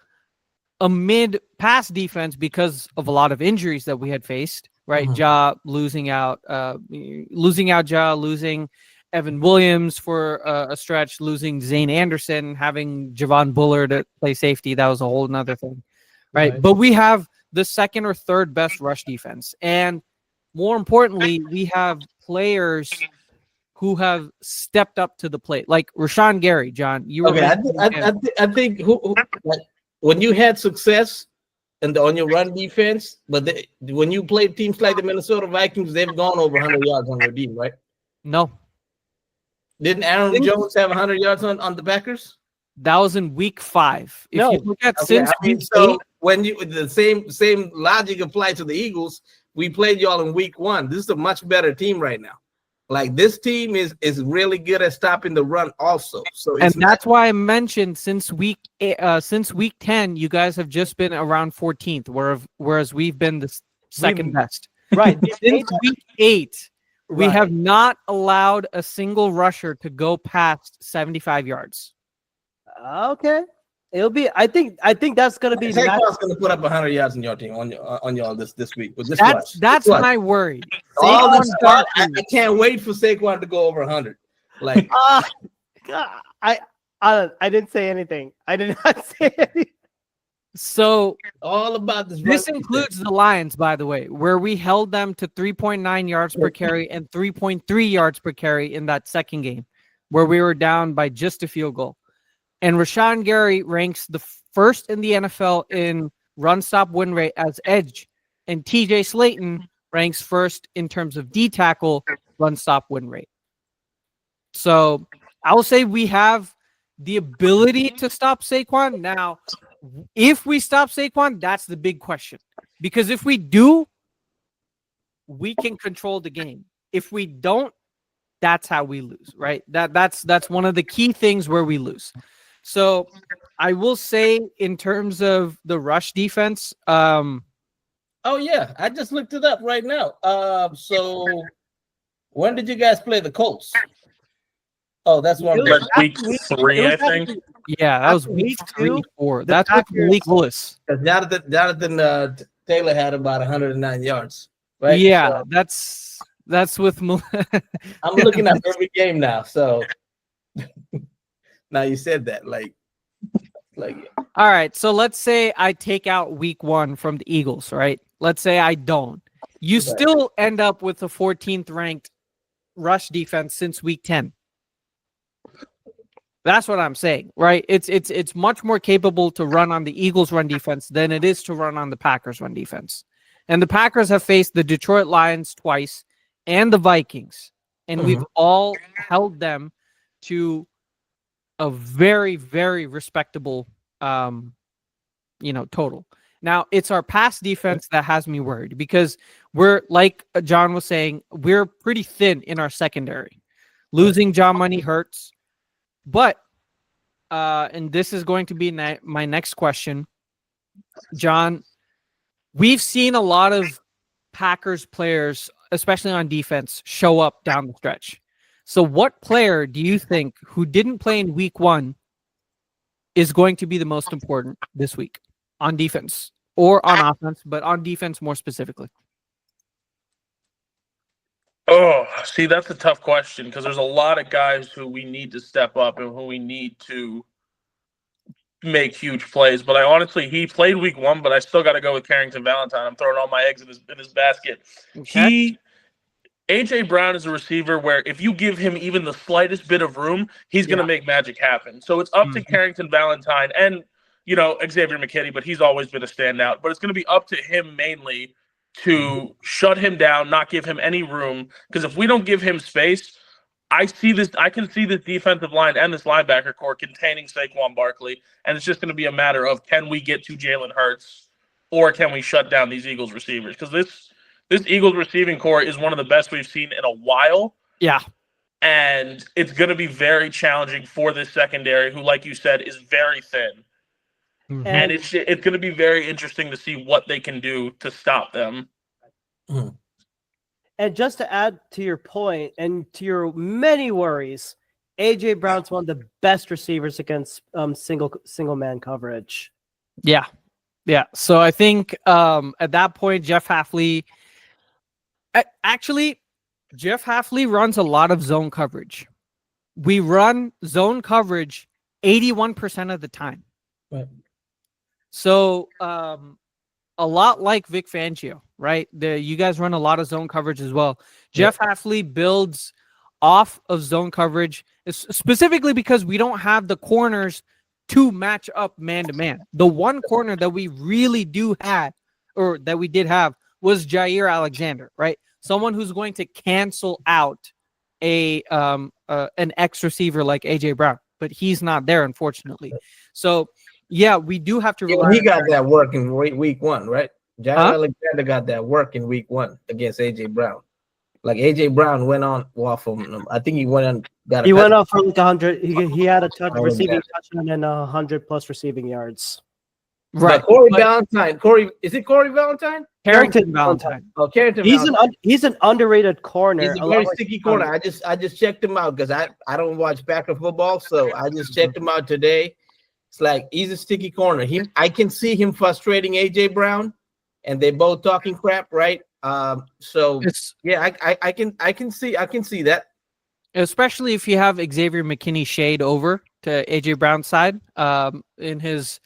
a mid pass defense because of a lot of injuries that we had faced, right? Ja losing out Ja, losing Evan Williams for a stretch, losing Zane Anderson, having Javon Bullard to play safety. That was a whole nother thing, right? But we have the second or third best rush defense. And more importantly, we have players who have stepped up to the plate, like Rashawn Gary. John, you were I think like, when you had success on your run defense, but when you play teams like the Minnesota Vikings, they've gone over 100 yards on their team, right? No. Didn't Aaron Jones have 100 yards on the Packers? That was in week 5. If you look at so when you the same logic applies to the Eagles, we played y'all in week 1. This is a much better team right now. Like this team is really good at stopping the run also. So that's why I mentioned since week 10, you guys have just been around 14th, whereas we've been the second best. Right. Since week 8, we have not allowed a single rusher to go past 75 yards. Okay. It'll be. I think that's gonna be. Saquon's gonna put up 100 yards in your team on y'all this week. But That's my worry. All this stuff, I can't wait for Saquon to go over 100. Like, I didn't say anything. I did not say anything. So all about this. This includes the Lions, by the way, where we held them to 3.9 yards per carry and 3.3 yards per carry in that second game, where we were down by just a field goal. And Rashawn Gary ranks the first in the NFL in run stop win rate as edge. And TJ Slayton ranks first in terms of D tackle run stop win rate. So I will say we have the ability to stop Saquon. Now, if we stop Saquon, that's the big question. Because if we do, we can control the game. If we don't, that's how we lose, right? That's one of the key things where we lose. So I will say in terms of the rush defense, oh yeah, I just looked it up right now. So when did you guys play the Colts? Oh, that's one. Week 3, I think. Yeah, that was week 3, 4. That's with Malik Willis. Jonathan Taylor had about 109 yards. Right? Yeah, so, that's with. I'm looking at every game now. So now you said that, like. All right, so let's say I take out week 1 from the Eagles, right? Let's say I don't. You still end up with a 14th ranked rush defense since week 10. That's what I'm saying, right? It's much more capable to run on the Eagles run defense than it is to run on the Packers run defense. And the Packers have faced the Detroit Lions twice and the Vikings, and we've all held them to a very, very respectable, total. Now, it's our pass defense that has me worried because we're, like John was saying, we're pretty thin in our secondary. Losing John Money hurts. But, and this is going to be my next question, John, we've seen a lot of Packers players, especially on defense, show up down the stretch. So what player do you think who didn't play in week 1 is going to be the most important this week on defense or on offense, but on defense more specifically? Oh, see, that's a tough question because there's a lot of guys who we need to step up and who we need to make huge plays. But he played week 1, but I still got to go with Carrington Valentine. I'm throwing all my eggs in his basket. Okay. AJ Brown is a receiver where if you give him even the slightest bit of room, he's going to make magic happen. So it's up to Carrington Valentine and, Xavier McKinney, but he's always been a standout. But it's going to be up to him mainly to shut him down, not give him any room. Because if we don't give him space, I can see this defensive line and this linebacker core containing Saquon Barkley. And it's just going to be a matter of, can we get to Jalen Hurts or can we shut down these Eagles receivers? Because this Eagles receiving core is one of the best we've seen in a while. Yeah. And it's going to be very challenging for this secondary, who, like you said, is very thin. Mm-hmm. And it's going to be very interesting to see what they can do to stop them. And just to add to your point and to your many worries, AJ Brown's one of the best receivers against single man coverage. Yeah. Yeah. So I think at that point, Jeff Hafley runs a lot of zone coverage. We run zone coverage 81% of the time. Right. So a lot like Vic Fangio, right? You guys run a lot of zone coverage as well. Jeff Hafley builds off of zone coverage, specifically because we don't have the corners to match up man-to-man. The one corner that we really did have, was Jair Alexander, right? Someone who's going to cancel out an X receiver like AJ Brown, but he's not there, unfortunately. So, yeah, we do have to rely. He got that work in week 1, right? Jair Alexander got that work in week 1 against AJ Brown. Like AJ Brown went on from, I think he went on. He went off for like 100. He had a receiving touchdown and 100+ receiving yards. Right. Valentine. Is it Corey Valentine? Carrington Valentine. Oh, Carrington. He's an underrated corner. He's a very sticky corner. I just checked him out because I don't watch Packer football, so I just checked him out today. It's like he's a sticky corner. I can see him frustrating AJ Brown, and they both talking crap, right? So I can see that. Especially if you have Xavier McKinney shade over to AJ Brown's side, in his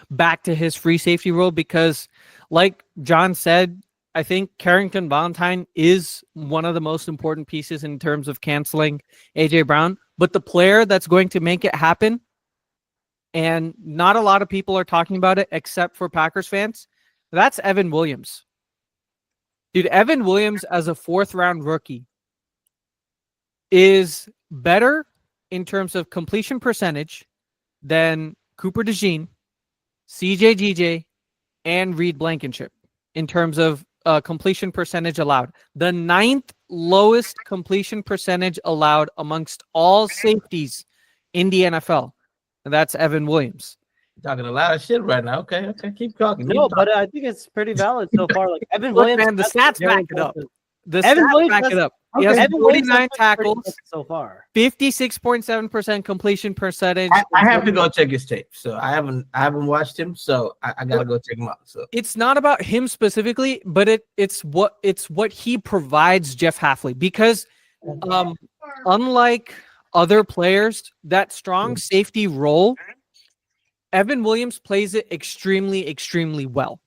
back to his free safety role, because like John said, I think Carrington Valentine is one of the most important pieces in terms of canceling AJ Brown, but the player that's going to make it happen, and not a lot of people are talking about it except for Packers fans, that's Evan Williams. Dude, Evan Williams as a 4th-round rookie is better in terms of completion percentage than Cooper DeJean, CJ GJ, and Reed Blankenship in terms of completion percentage allowed. The 9th lowest completion percentage allowed amongst all safeties in the NFL. And that's Evan Williams. Talking a lot of shit right now. Okay, keep talking. But I think it's pretty valid so far. Like Evan Williams, man, the stats back it up. Evan Williams back it up. He Okay. has 49 tackles so far. 56.7% completion percentage. I have to go check his tape. So I haven't watched him, so I gotta go check him out. So it's not about him specifically, but it's what he provides Jeff Hafley, because unlike other players, that strong safety role, Evan Williams plays it extremely, extremely well.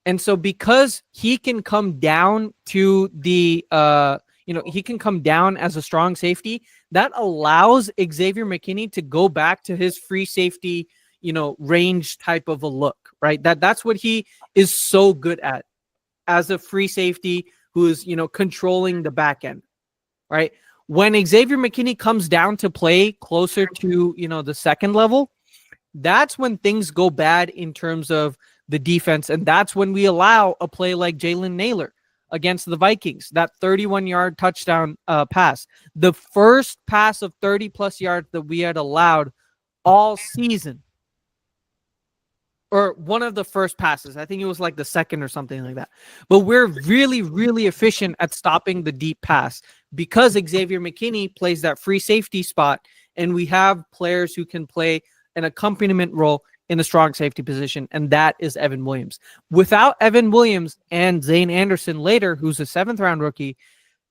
And so because he can come down to the he can come down as a strong safety, that allows Xavier McKinney to go back to his free safety, range type of a look, right? That's what he is so good at as a free safety who is, controlling the back end, right? When Xavier McKinney comes down to play closer to, the second level, that's when things go bad in terms of the defense. And that's when we allow a play like Jalen Naylor against the Vikings, that 31-yard touchdown pass, the first pass of 30+ yards that we had allowed all season, or one of the first passes. I think it was like the second or something like that. But we're really, really efficient at stopping the deep pass because Xavier McKinney plays that free safety spot, and we have players who can play an accompaniment role in the strong safety position, and that is Evan Williams. Without Evan Williams and Zane Anderson later, who's a 7th-round rookie,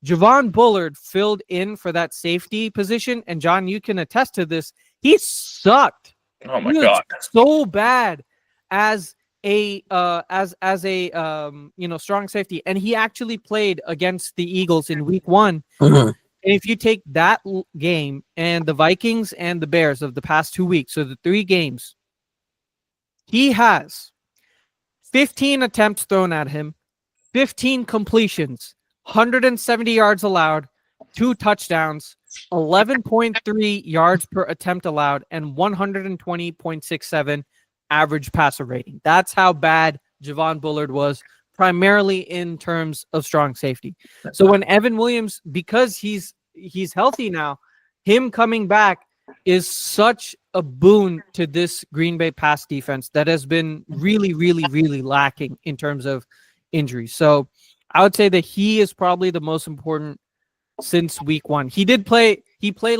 Javon Bullard filled in for that safety position, and John, you can attest to this. He sucked. Oh my He was God. so bad as a strong safety, and he actually played against the Eagles in week 1. Mhm. And if you take that game and the Vikings and the Bears of the past 2 weeks, so the 3 games, he has 15 attempts thrown at him, 15 completions, 170 yards allowed, 2 touchdowns, 11.3 yards per attempt allowed, and 120.67 average passer rating. That's how bad Javon Bullard was, primarily in terms of strong safety. So when Evan Williams, because he's healthy now, him coming back is such a boon to this Green Bay pass defense that has been really, really, really lacking in terms of injuries. So I would say that he is probably the most important since week 1. He did play. He played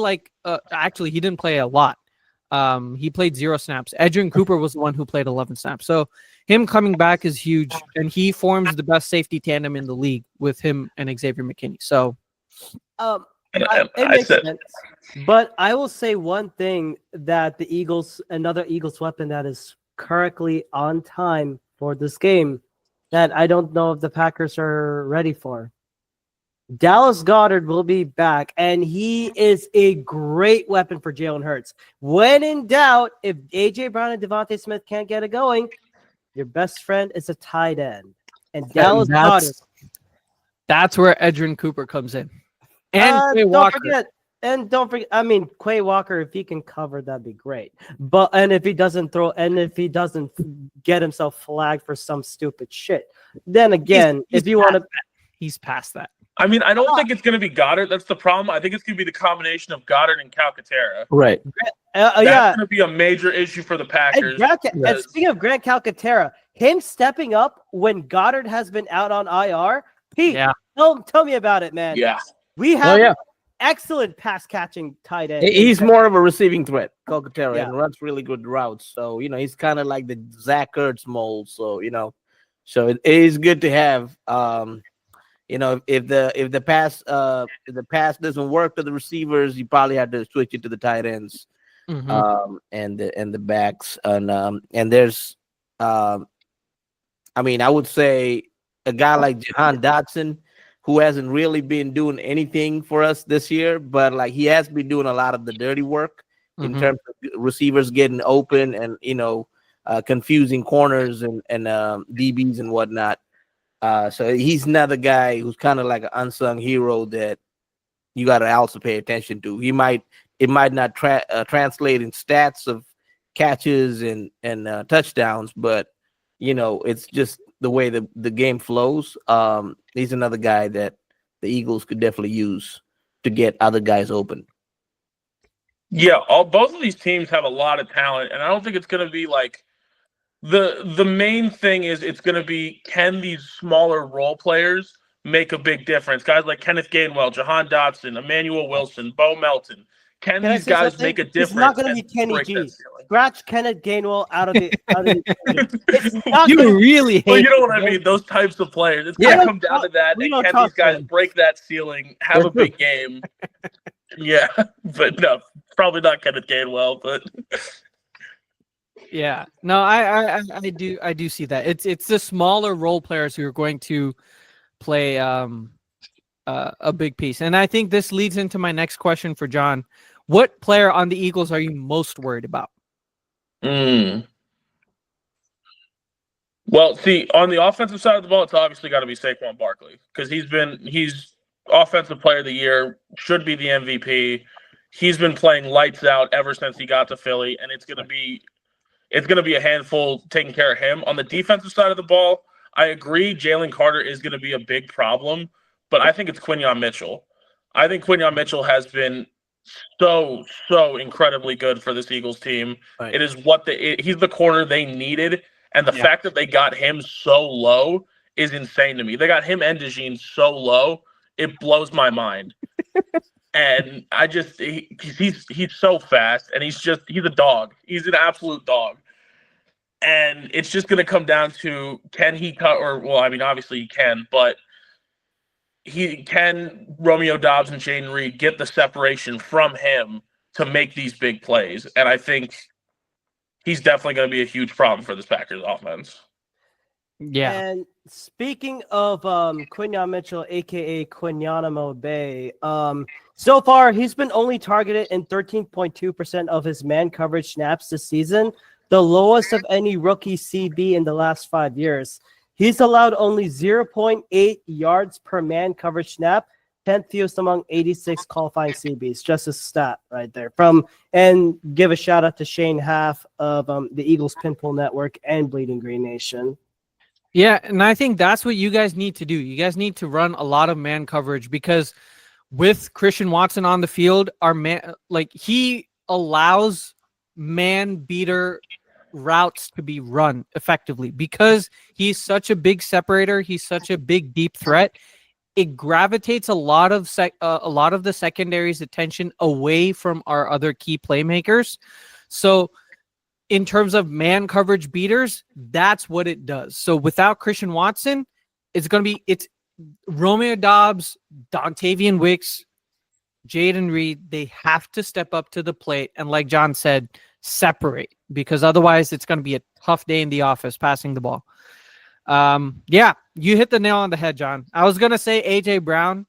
actually, he didn't play a lot. He played 0 snaps. Edgerrin Cooper was the one who played 11 snaps. So him coming back is huge, and he forms the best safety tandem in the league with him and Xavier McKinney. So, it makes sense. But I will say one thing that the Eagles, another Eagles weapon that is currently on time for this game, that I don't know if the Packers are ready for. Dallas Goedert will be back, and he is a great weapon for Jalen Hurts. When in doubt, if A.J. Brown and Devontae Smith can't get it going, your best friend is a tight end. And Dallas Goedert. That's where Edgerrin Cooper comes in. And Quay Walker. Don't forget, I mean, Quay Walker, if he can cover, that'd be great. And if he doesn't get himself flagged for some stupid shit, then again, if you want to, he's past that. I mean, I don't think it's going to be Goddard. That's the problem. I think it's going to be the combination of Goddard and Calcaterra. Right. That's going to be a major issue for the Packers. And speaking of Grant Calcaterra, him stepping up when Goddard has been out on IR, Pete, tell me about it, man. Yeah. We have excellent pass-catching tight end. He's more of a receiving threat, Calcaterra, and runs really good routes. So, he's kind of like the Zach Ertz mold. So, so it is good to have if the pass doesn't work to the receivers, you probably have to switch it to the tight ends, and the backs, and there's I would say a guy like Jahan Dotson, who hasn't really been doing anything for us this year, but like he has been doing a lot of the dirty work in terms of receivers getting open and confusing corners and DBs and whatnot. So he's another guy who's kind of like an unsung hero that you got to also pay attention to. It might not translate in stats of catches and touchdowns, but it's just the way the game flows. He's another guy that the Eagles could definitely use to get other guys open. Yeah, both of these teams have a lot of talent, and I don't think it's going to be like the main thing is it's going to be, can these smaller role players make a big difference? Guys like Kenneth Gainwell, Jahan Dotson, Emmanuel Wilson, Bo Melton. Can these guys make a difference? It's not going to be Kenny G. Scratch Kenneth Gainwell out of the. It's not really hate. Well, you know what I mean. Those types of players. It's going to come down to that. And can these guys break that ceiling? Have a big game. Yeah, but no, probably not Kenneth Gainwell. But yeah, no, I do see that. It's the smaller role players who are going to play a big piece. And I think this leads into my next question for John. What player on the Eagles are you most worried about? Well, see, on the offensive side of the ball, it's obviously got to be Saquon Barkley because he's offensive player of the year, should be the MVP. He's been playing lights out ever since he got to Philly, and it's going to be a handful taking care of him. On the defensive side of the ball, I agree Jalen Carter is going to be a big problem, but I think it's Quinyon Mitchell. I think Quinyon Mitchell has been so incredibly good for this Eagles team. Right. It is he's the corner they needed, and the fact that they got him so low is insane to me. They got him and DeJean so low, it blows my mind. And he's so fast, and he's a dog. He's an absolute dog. And it's just going to come down to, can he cut, or, well, I mean, obviously he can, but can Romeo Doubs and Jaden Reed get the separation from him to make these big plays? And I think he's definitely going to be a huge problem for this Packers offense. Yeah. And speaking of Quinyon Mitchell, aka Quinyanamo Bay, so far he's been only targeted in 13.2% of his man coverage snaps this season, the lowest of any rookie CB in the last 5 years. He's allowed only 0.8 yards per man coverage snap, 10th fewest among 86 qualifying CBs. Just a stat right there. And give a shout out to Shane Half of the Eagles Pinpool Network and Bleeding Green Nation. Yeah, and I think that's what you guys need to do. You guys need to run a lot of man coverage, because with Christian Watson on the field, he allows man beater routes to be run effectively because he's such a big separator. He's such a big deep threat. It gravitates a lot of the secondary's attention away from our other key playmakers. So in terms of man coverage beaters, that's what it does. So without Christian Watson, it's Romeo Doubs, Dontavian Wicks, Jaden Reed. They have to step up to the plate and, like John said, separate, because otherwise it's going to be a tough day in the office passing the ball. Yeah, you hit the nail on the head, John. I was going to say AJ Brown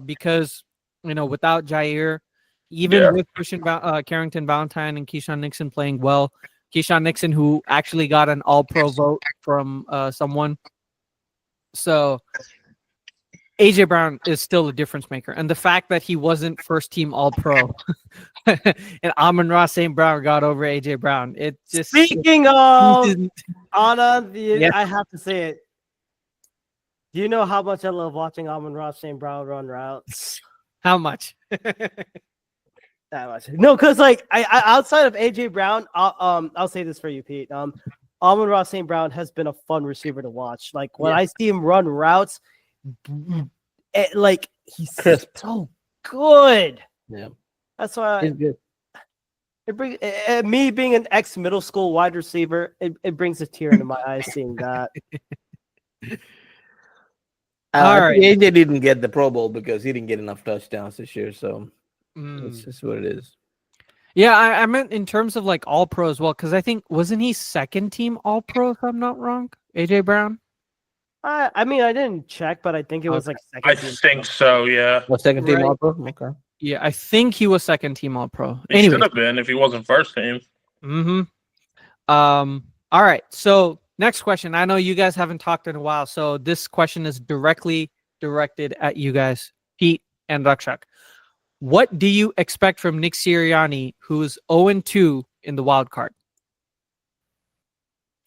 because, without Jair, even with Carrington Valentine and Keyshawn Nixon playing well, Keyshawn Nixon, who actually got an all-pro vote from someone. So AJ Brown is still a difference maker. And the fact that he wasn't first-team all-pro and Amon-Ra St. Brown got over AJ Brown. It just Speaking of Anna, I have to say it. Do you know how much I love watching Amon-Ra St. Brown run routes? How much? That much. No, because I outside of AJ Brown, I'll say this for you, Pete. Amon-Ra St. Brown has been a fun receiver to watch. Like when I see him run routes, he's crisp, so good. Yeah, that's why he's good. It brings me being an ex middle school wide receiver. It brings a tear into my eyes seeing that. All right. AJ didn't get the Pro Bowl because he didn't get enough touchdowns this year, so that's just what it is. Yeah, I meant in terms of all pro as well, because I think wasn't he second team all pro if I'm not wrong? AJ Brown. I mean, I didn't check, but I think it was second. I think so. Yeah. What, second team Right. all pro? Okay. Yeah, I think he was second team all pro. He should have been if he wasn't first team. All right. So next question. I know you guys haven't talked in a while, so this question is directly directed at you guys, Pete and Rakshak. What do you expect from Nick Sirianni, who is 0-2 in the wild card?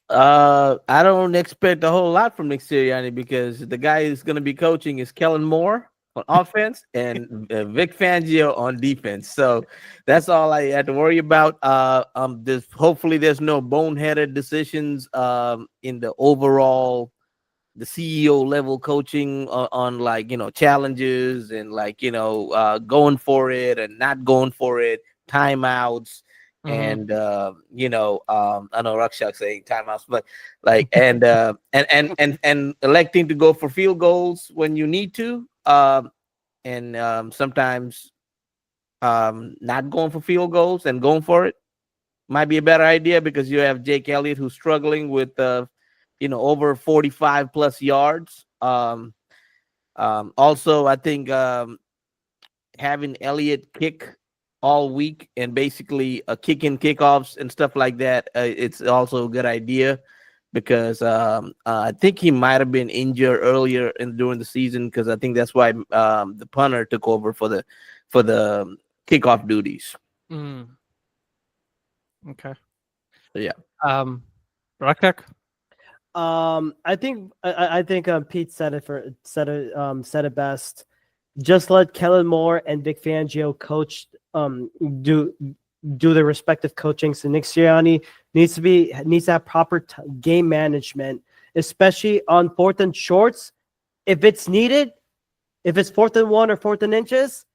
I don't expect a whole lot from Nick Sirianni because the guy who's going to be coaching is Kellen Moore on offense and Vic Fangio on defense. So that's all I had to worry about. Hopefully there's no boneheaded decisions in the overall the CEO level coaching on challenges and going for it and not going for it, timeouts. And I know Rakshak saying timeouts, but and electing to go for field goals when you need to, and sometimes not going for field goals and going for it might be a better idea because you have Jake Elliott who's struggling with over 45 plus yards. Also, I think having Elliott kick all week and basically kicking kickoffs and stuff like that, it's also a good idea because I think he might have been injured earlier during the season because I think that's why the punter took over for the kickoff duties. Okay. So, yeah. Rakshak? I think Pete said it best. Just let Kellen Moore and Vic Fangio coach do their respective coaching. So Nick Sirianni needs to have proper game management, especially on 4th and shorts. If it's needed, if it's 4th and 1 or 4th and inches,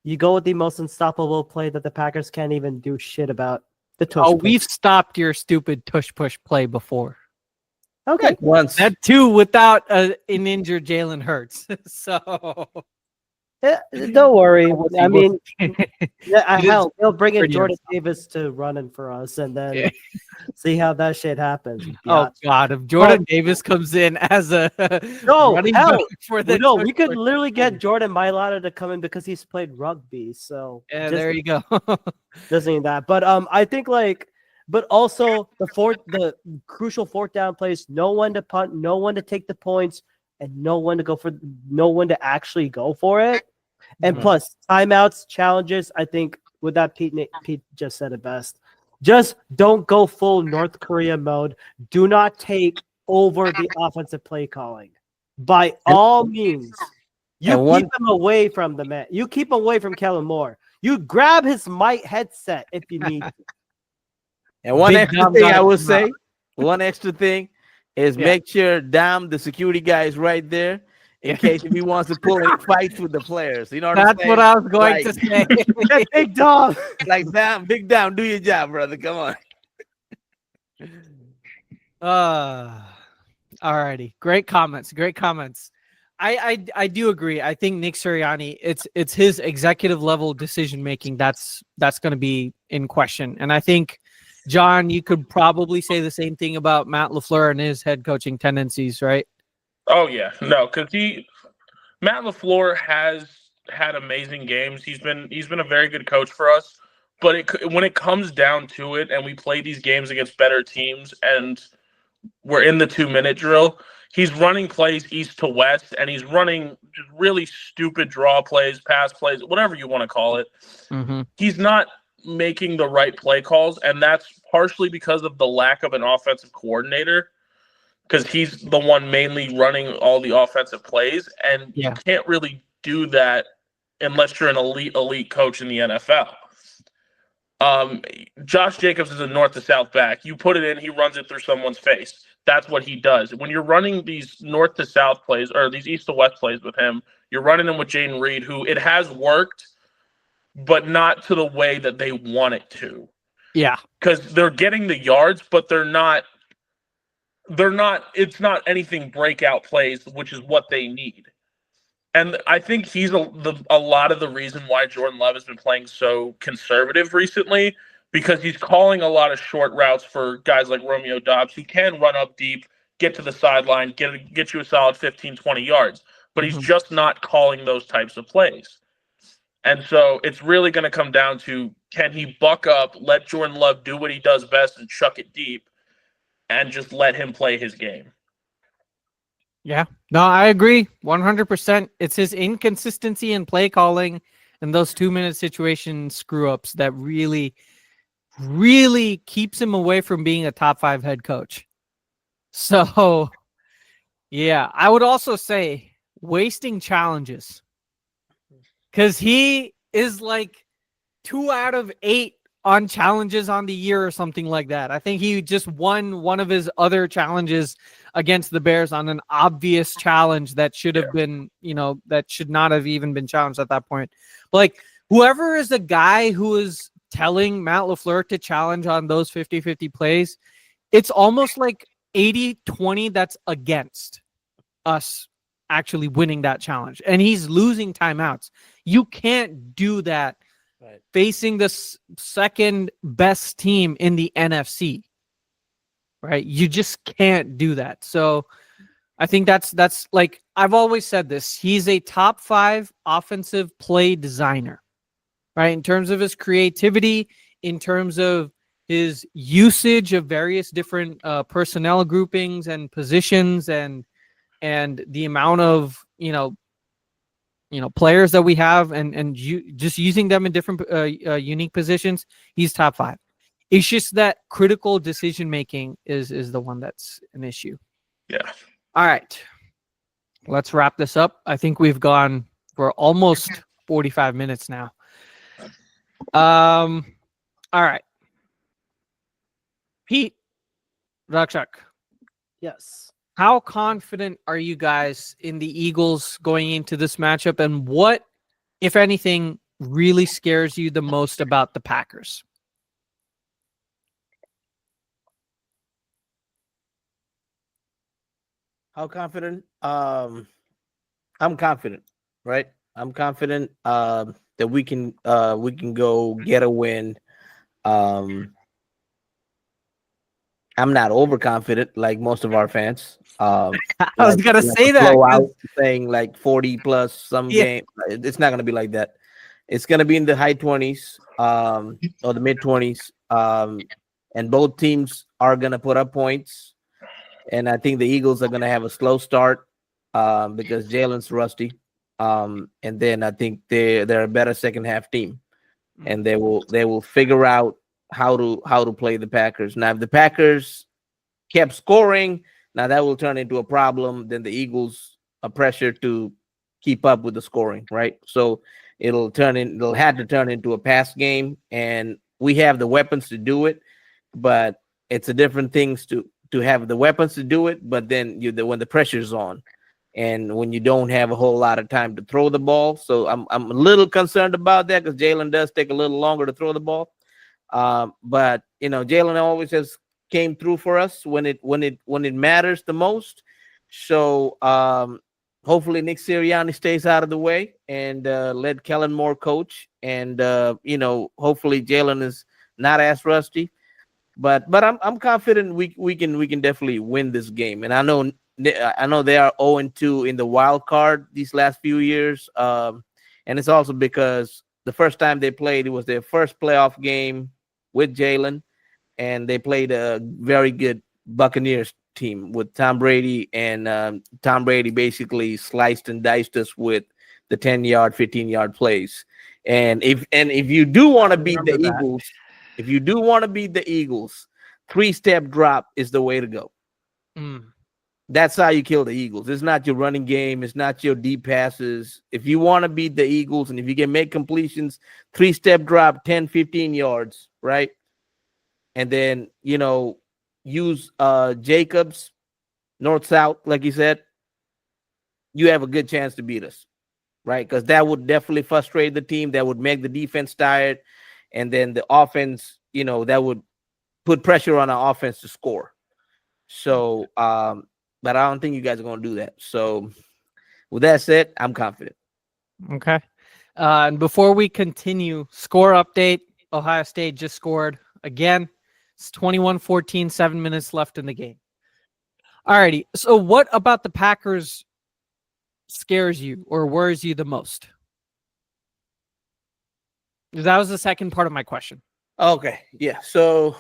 You go with the most unstoppable play that the Packers can't even do shit about. The tush Oh, push. we've stopped your stupid tush push play before. Okay. Once. That too without an injured Jalen Hurts. So Yeah, don't worry. We'll see, I we'll mean, see. yeah, It is hell, they'll bring in pretty Jordan Davis to running for us, and then Yeah. see how that shit happens. Oh Yeah. God! If Jordan Davis comes in as a No, running hell, back for the no, tush we could push- literally get Jordan Mailata to come in because he's played rugby. So Yeah, just there you go. doesn't need that. But I think but also the crucial fourth down plays, no one to punt, no one to take the points, and no one to actually go for it. And Mhm. plus timeouts, challenges. I think with that Pete just said it best. Just don't go full North Korea mode. Do not take over the offensive play calling. By all means, you And one- keep him away from the man. You keep him away from Kellen Moore. You grab his mic headset if you need to. And one Big extra Dom thing gotta I will come out. say, one extra thing is Yeah. make sure Dom, the security guy, is right there in Yeah. case if he wants to pull any fights with the players. You know what I'm That's saying? what I was going Like- to say. Get Big Dom. Like Dom, big Dom, do your job, brother. Come on. Alrighty. Great comments. Great comments. I do agree. I think Nick Sirianni, it's his executive level decision making that's going to be in question. And I think, John, you could probably say the same thing about Matt LaFleur and his head coaching tendencies, right? Oh yeah, no, because Matt LaFleur has had amazing games. He's been a very good coach for us. But when it comes down to it, and we play these games against better teams, and we're in the 2-minute drill, he's running plays east to west, and he's running just really stupid draw plays, pass plays, whatever you want to call it. Mm-hmm. He's not making the right play calls, and that's partially because of the lack of an offensive coordinator, because he's the one mainly running all the offensive plays, and Yeah. you can't really do that unless you're an elite coach in the NFL. Josh Jacobs is a north to south back. You put it in, he runs it through someone's face. That's what he does. When you're running these north to south plays or these east to west plays with him, you're running them with Jaden Reed, who it has worked, but not to the way that they want it to. Yeah. Because they're getting the yards, but they're not. It's not anything breakout plays, which is what they need. And I think he's a lot of the reason why Jordan Love has been playing so conservative recently, because he's calling a lot of short routes for guys like Romeo Doubs who can run up deep, get to the sideline, get you a solid 15, 20 yards. But he's just not calling those types of plays. And so it's really going to come down to, can he buck up, let Jordan Love do what he does best and chuck it deep, and just let him play his game. Yeah, no, I agree 100%. It's his inconsistency in play calling and those 2-minute situation screw ups that really, really keeps him away from being a top 5 head coach. So, yeah, I would also say wasting challenges, because he is like 2 out of 8 on challenges on the year or something like that. I think he just won one of his other challenges against the Bears on an obvious challenge that should have been, that should not have even been challenged at that point. But like, whoever is the guy who is telling Matt LaFleur to challenge on those 50-50 plays, it's almost like 80-20 that's against us actually winning that challenge. And he's losing timeouts. You can't do that facing the second best team in the NFC. Right? You just can't do that. So I think that's like, I've always said this. He's a top 5 offensive play designer, right? In terms of his creativity, in terms of his usage of various different personnel groupings and positions, and the amount of, players that we have, and just using them in different unique positions. He's top 5. It's just that critical decision making is the one that's an issue. Yeah. All right. Let's wrap this up. I think we've gone for almost 45 minutes now. All right. Pete, Rakshak, Yes. how confident are you guys in the Eagles going into this matchup, and what, if anything, really scares you the most about the Packers? How confident? I'm confident, right? I'm confident that we can go get a win. Um, I'm not overconfident like most of our fans. I was gonna say that. Blowout saying like 40 plus some Yeah. game. It's not gonna be like that. It's gonna be in the high 20s, or the mid 20s. And both teams are gonna put up points. And I think the Eagles are gonna have a slow start, because Jalen's rusty. And then I think they're a better second half team, and they will figure out how to play the Packers. Now, if the Packers kept scoring, now that will turn into a problem. Then the Eagles are pressured to keep up with the scoring, right? So it'll have to turn into a pass game, and we have the weapons to do it, but it's a different things to have the weapons to do it, but then when the pressure's on, and when you don't have a whole lot of time to throw the ball. So I'm a little concerned about that, because Jalen does take a little longer to throw the ball. But Jalen always has came through for us when it matters the most. So hopefully Nick Sirianni stays out of the way, and let Kellen Moore coach. And hopefully Jalen is not as rusty. But I'm confident we can definitely win this game. And I know they are 0-2 in the wild card these last few years. And it's also because the first time they played, it was their first playoff game with Jalen, and they played a very good Buccaneers team with Tom Brady, and Tom Brady basically sliced and diced us with the 10-yard, 15-yard plays. And if you do want to beat the Eagles, if you do want to beat the Eagles, 3-step drop is the way to go. That's how you kill the Eagles. It's not your running game. It's not your deep passes. If you want to beat the Eagles, and if you can make completions, 3-step drop, 10, 15 yards, right? And then, use Jacobs, north-south, like you said, you have a good chance to beat us, right? Because that would definitely frustrate the team. That would make the defense tired. And then the offense, that would put pressure on our offense to score. So, but I don't think you guys are going to do that. So, with that said, I'm confident. Okay. And before we continue, score update. Ohio State just scored again. It's 21-14, 7 minutes left in the game. Alrighty. So what about the Packers scares you or worries you the most? That was the second part of my question. Okay. Yeah. So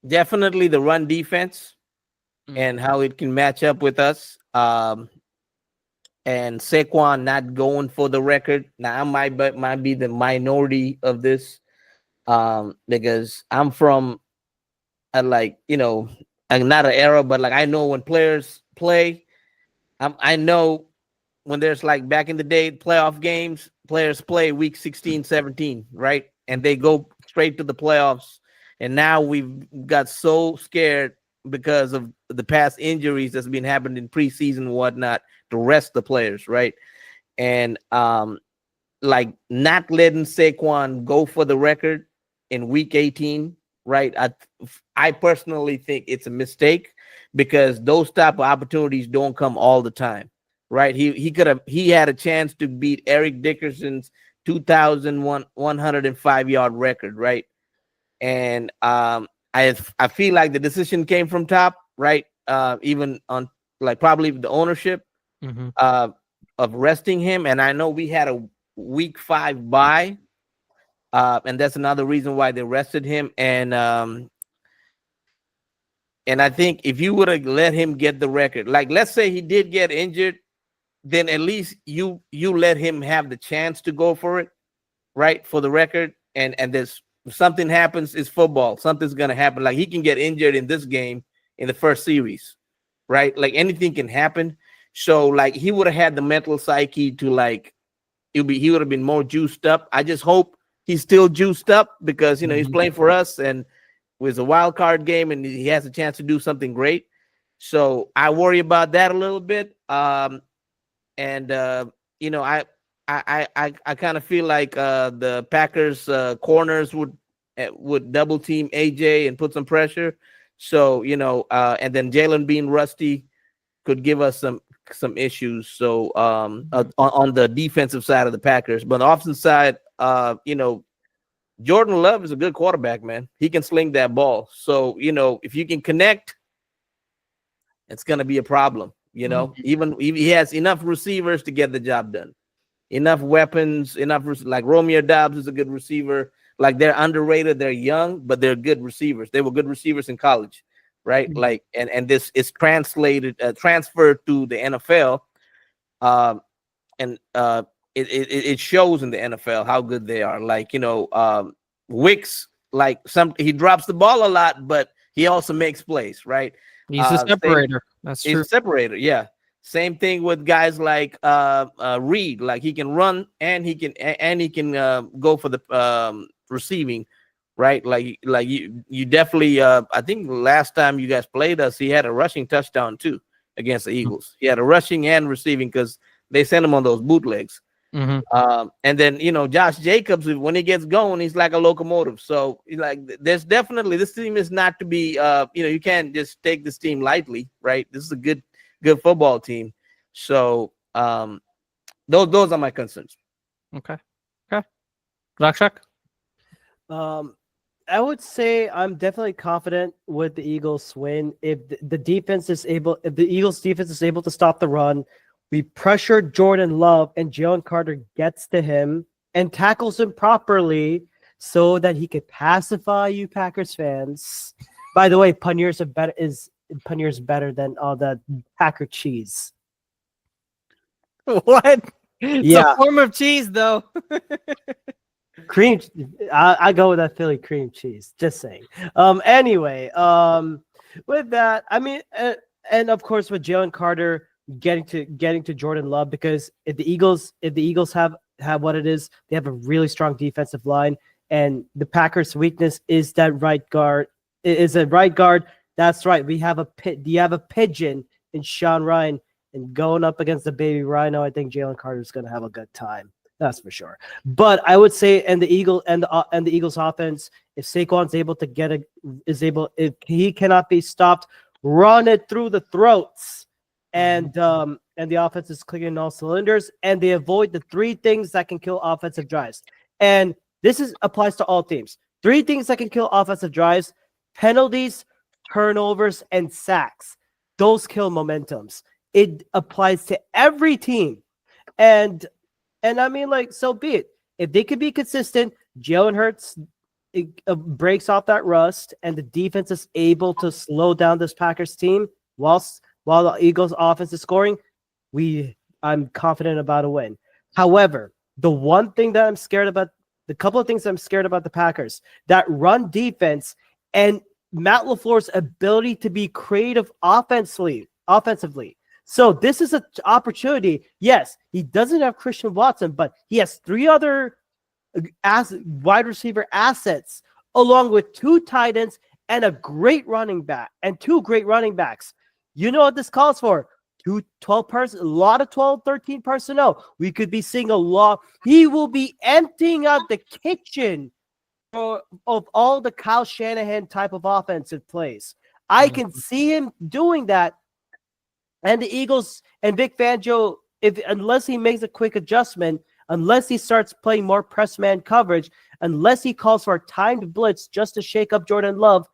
definitely the run defense and how it can match up with us. And Saquon not going for the record. Now I might be the minority of this, because I'm from not an era, but like I know when players play. I know when there's like back in the day playoff games, players play week 16, 17, right? And they go straight to the playoffs. And now we've got so scared because of the past injuries that's been happening in preseason and whatnot to rest the players, right? And like not letting Saquon go for the record in week 18, right? I personally think it's a mistake, because those type of opportunities don't come all the time, right? He had a chance to beat Eric Dickerson's 2,105 yard record, right? And I feel like the decision came from top, right? Even on like probably the ownership of resting him. And I know we had a week 5 bye, and that's another reason why they rested him. And I think if you would have let him get the record, like let's say he did get injured, then at least you let him have the chance to go for it, right? For the record. And there's something happens, it's football. Something's gonna happen. Like he can get injured in this game in the first series, right? Like anything can happen. So like he would have had the mental psyche to like he would have been more juiced up. I just hope he's still juiced up, because he's playing for us, and with a wild card game, and he has a chance to do something great. So I worry about that a little bit. I I kind of feel like the Packers corners would double team AJ and put some pressure. So and then Jalen being rusty could give us some issues. So on the defensive side of the Packers, but on the offensive side, Jordan Love is a good quarterback, man. He can sling that ball. So if you can connect, it's gonna be a problem. Even he has enough receivers to get the job done. Enough weapons, like Romeo Doubs is a good receiver. Like they're underrated, they're young, but they're good receivers. They were good receivers in college, right? Mhm. Like, and this is transferred to the NFL, and it shows in the NFL how good they are. Like Wicks, like he drops the ball a lot, but he also makes plays, right? He's a separator. That's He's true. a separator, yeah. Same thing with guys like Reed. Like he can run and he can go for the receiving, right? Like you definitely. I think last time you guys played us, he had a rushing touchdown too against the Eagles. He had a rushing and receiving because they sent him on those bootlegs. Mm-hmm. And then Josh Jacobs, when he gets going, he's like a locomotive. So like there's definitely, this team is not to be you can't just take this team lightly, right? This is a good football team. So those are my concerns. Okay. Rakshak? I would say I'm definitely confident with the Eagles win. If the Eagles defense is able to stop the run, we pressure Jordan Love and Jalen Carter gets to him and tackles him properly so that he could pacify you Packers fans. By the way, Panier's better than all that Packer cheese. What? It's Yeah. a form of cheese, though. Cream. I go with that Philly cream cheese. Just saying. Anyway. With that, I mean, and of course with Jalen Carter getting to Jordan Love, because if the Eagles have what it is, they have a really strong defensive line, and the Packers' weakness is that right guard. Is a right guard. That's right. You have a pigeon in Sean Ryan, and going up against the baby Rhino, I think Jalen Carter is going to have a good time. That's for sure. But I would say, and the Eagles offense, if Saquon's able to if he cannot be stopped, run it through the throats, and the offense is clicking on all cylinders, and they avoid the three things that can kill offensive drives. And this applies to all teams. Three things that can kill offensive drives: penalties, turnovers, and sacks. Those kill momentums. It applies to every team. And I mean, like, so be it. If they could be consistent, Jalen Hurts breaks off that rust, and the defense is able to slow down this Packers team while the Eagles' offense is scoring, I'm confident about a win. However, the couple of things I'm scared about the Packers, that run defense and Matt LaFleur's ability to be creative offensively. So this is an opportunity. Yes, he doesn't have Christian Watson, but he has three other wide receiver assets, along with two tight ends and a great running back and two great running backs. You know what this calls for? A lot of 12, 13 personnel. We could be seeing a lot. He will be emptying out the kitchen of all the Kyle Shanahan type of offensive plays. I can see him doing that. And the Eagles and Vic Fangio, unless he makes a quick adjustment, unless he starts playing more press man coverage, unless he calls for a timed blitz just to shake up Jordan Love,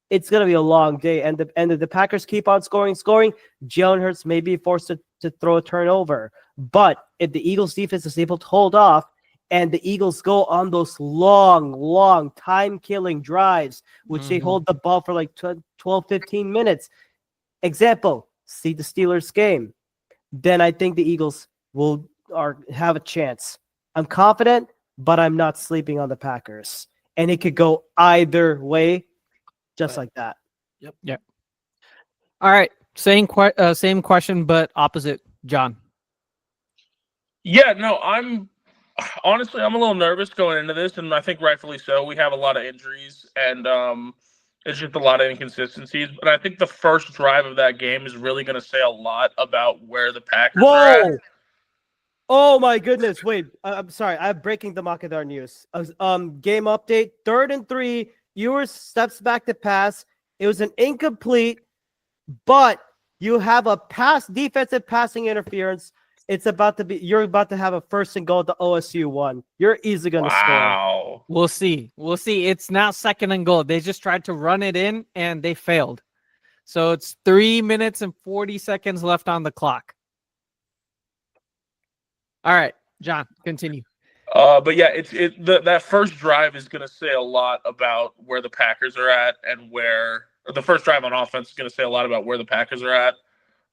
it's going to be a long day. And the Packers keep on scoring, Jalen Hurts may be forced to throw a turnover. But if the Eagles defense is able to hold off, and the Eagles go on those long time-killing drives, which they hold the ball for like 12, 15 minutes. Example, see the Steelers game, then I think the Eagles have a chance. I'm confident, but I'm not sleeping on the Packers. And it could go either way, just like that. Yep. All right. Same question, but opposite, John. Yeah, no, I'm a little nervous going into this, and I think rightfully so. We have a lot of injuries, and it's just a lot of inconsistencies. But I think the first drive of that game is really going to say a lot about where the Packers are at. Oh my goodness! Wait, I'm sorry. I'm breaking the Makadar news. Game update. 3rd and 3. Ewers steps back to pass. It was an incomplete, but you have a defensive passing interference. You're about to have a 1st and goal at the OSU 1. You're easily going to score. Wow. We'll see. We'll see. It's now 2nd and goal. They just tried to run it in and they failed. So it's 3 minutes and 40 seconds left on the clock. All right, John, continue. But yeah, that first drive is going to say a lot about where the Packers are at, and or the first drive on offense is going to say a lot about where the Packers are at.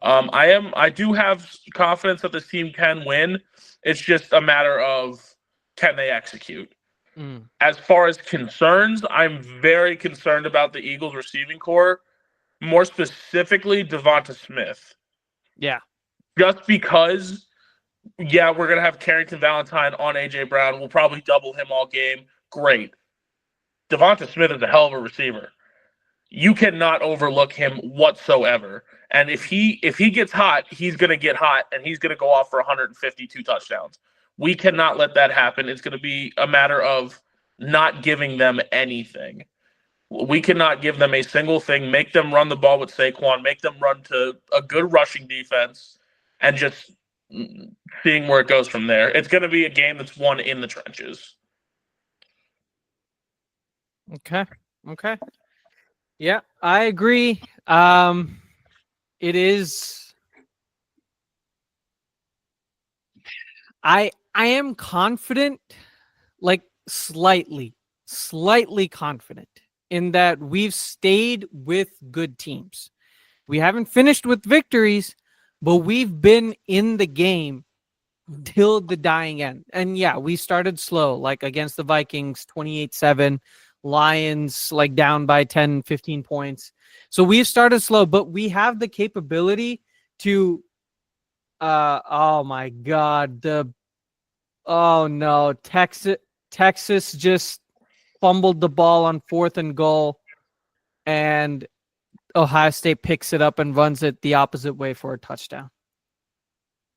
I do have confidence that this team can win. It's just a matter of, can they execute? As far as concerns, I'm very concerned about the Eagles receiving core, more specifically Devonta Smith. Yeah. Just because, yeah, we're going to have Carrington Valentine on A.J. Brown. We'll probably double him all game. Great. Devonta Smith is a hell of a receiver. You cannot overlook him whatsoever. And if he gets hot, he's going to get hot, and he's going to go off for 152 touchdowns. We cannot let that happen. It's going to be a matter of not giving them anything. We cannot give them a single thing. Make them run the ball with Saquon. Make them run to a good rushing defense, and just seeing where it goes from there. It's going to be a game that's won in the trenches. Okay. Yeah, I agree. It is. I am confident, like slightly confident in that we've stayed with good teams. We haven't finished with victories, but we've been in the game till the dying end. And yeah, we started slow, like against the Vikings, 28-7. Lions like down by 10, 15 points. So we've started slow, but we have the capability to oh my God. Oh no, Texas just fumbled the ball on 4th and goal, and Ohio State picks it up and runs it the opposite way for a touchdown.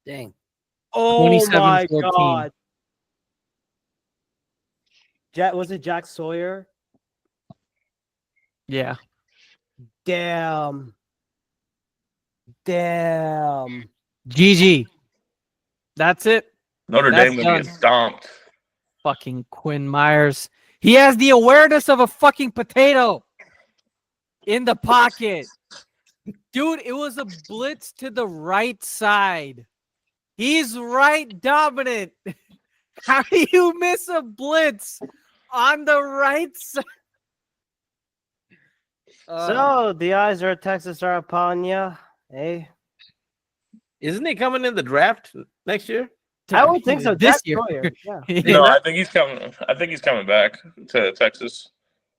Dang. Oh my 27-14. God. Was it Jack Sawyer? Yeah. Damn. GG. That's it. Notre Dame going to get stomped. Fucking Quinn Myers. He has the awareness of a fucking potato in the pocket. Dude, it was a blitz to the right side. He's right dominant. How do you miss a blitz on the right side? So the eyes of Texas are upon you, eh? Isn't he coming in the draft next year? I would think so. This Jack year. Sawyer, yeah. No, I think he's coming back to Texas.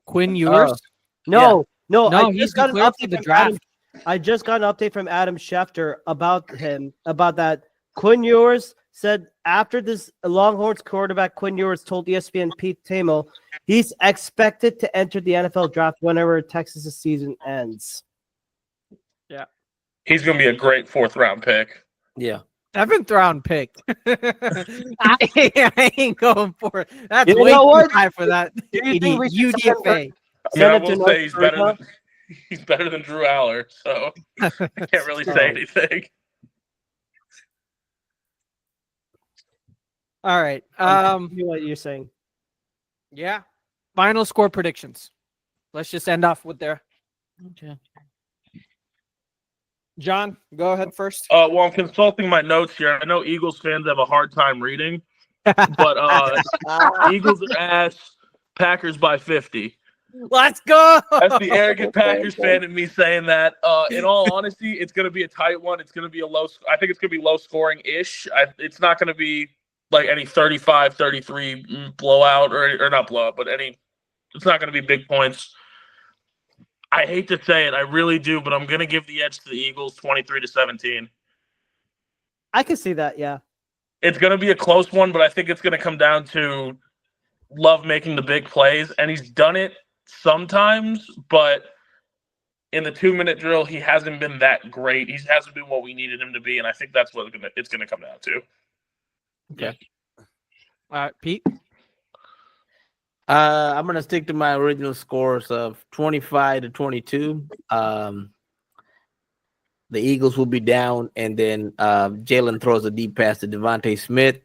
Quinn Ewers? No. He's declared for the draft. I just got an update from Adam Schefter about that. Quinn Ewers said after this Longhorns quarterback, Quinn Ewers told ESPN Pete Thamel he's expected to enter the NFL draft whenever Texas' season ends. Yeah. He's going to be a great 4th round pick. Yeah. 7th round pick. I ain't going for it. That's You way know too what? high for that Do you think we should UDFA. I will say he's better than Drew Aller, so I can't really say anything. All right. What you're saying? Yeah. Final score predictions. Let's just end off with there. Okay. John, go ahead first. Well, I'm consulting my notes here. I know Eagles fans have a hard time reading, but Eagles are ass, Packers by 50. Let's go. That's the arrogant Packers fan in me saying that. In all honesty, it's going to be a tight one. It's going to be I think it's going to be low scoring-ish. It's not going to be like any 35-33 blowout or not blowout, but it's not going to be big points. I hate to say it, I really do, but I'm going to give the edge to the Eagles 23-17. I can see that, yeah. It's going to be a close one, but I think it's going to come down to Love making the big plays, and he's done it sometimes, but in the 2-minute drill, he hasn't been that great. He hasn't been what we needed him to be, and I think that's what it's going to come down to. Okay. All right, Pete. I'm gonna stick to my original scores of 25-22. The Eagles will be down, and then Jalen throws a deep pass to Devontae Smith.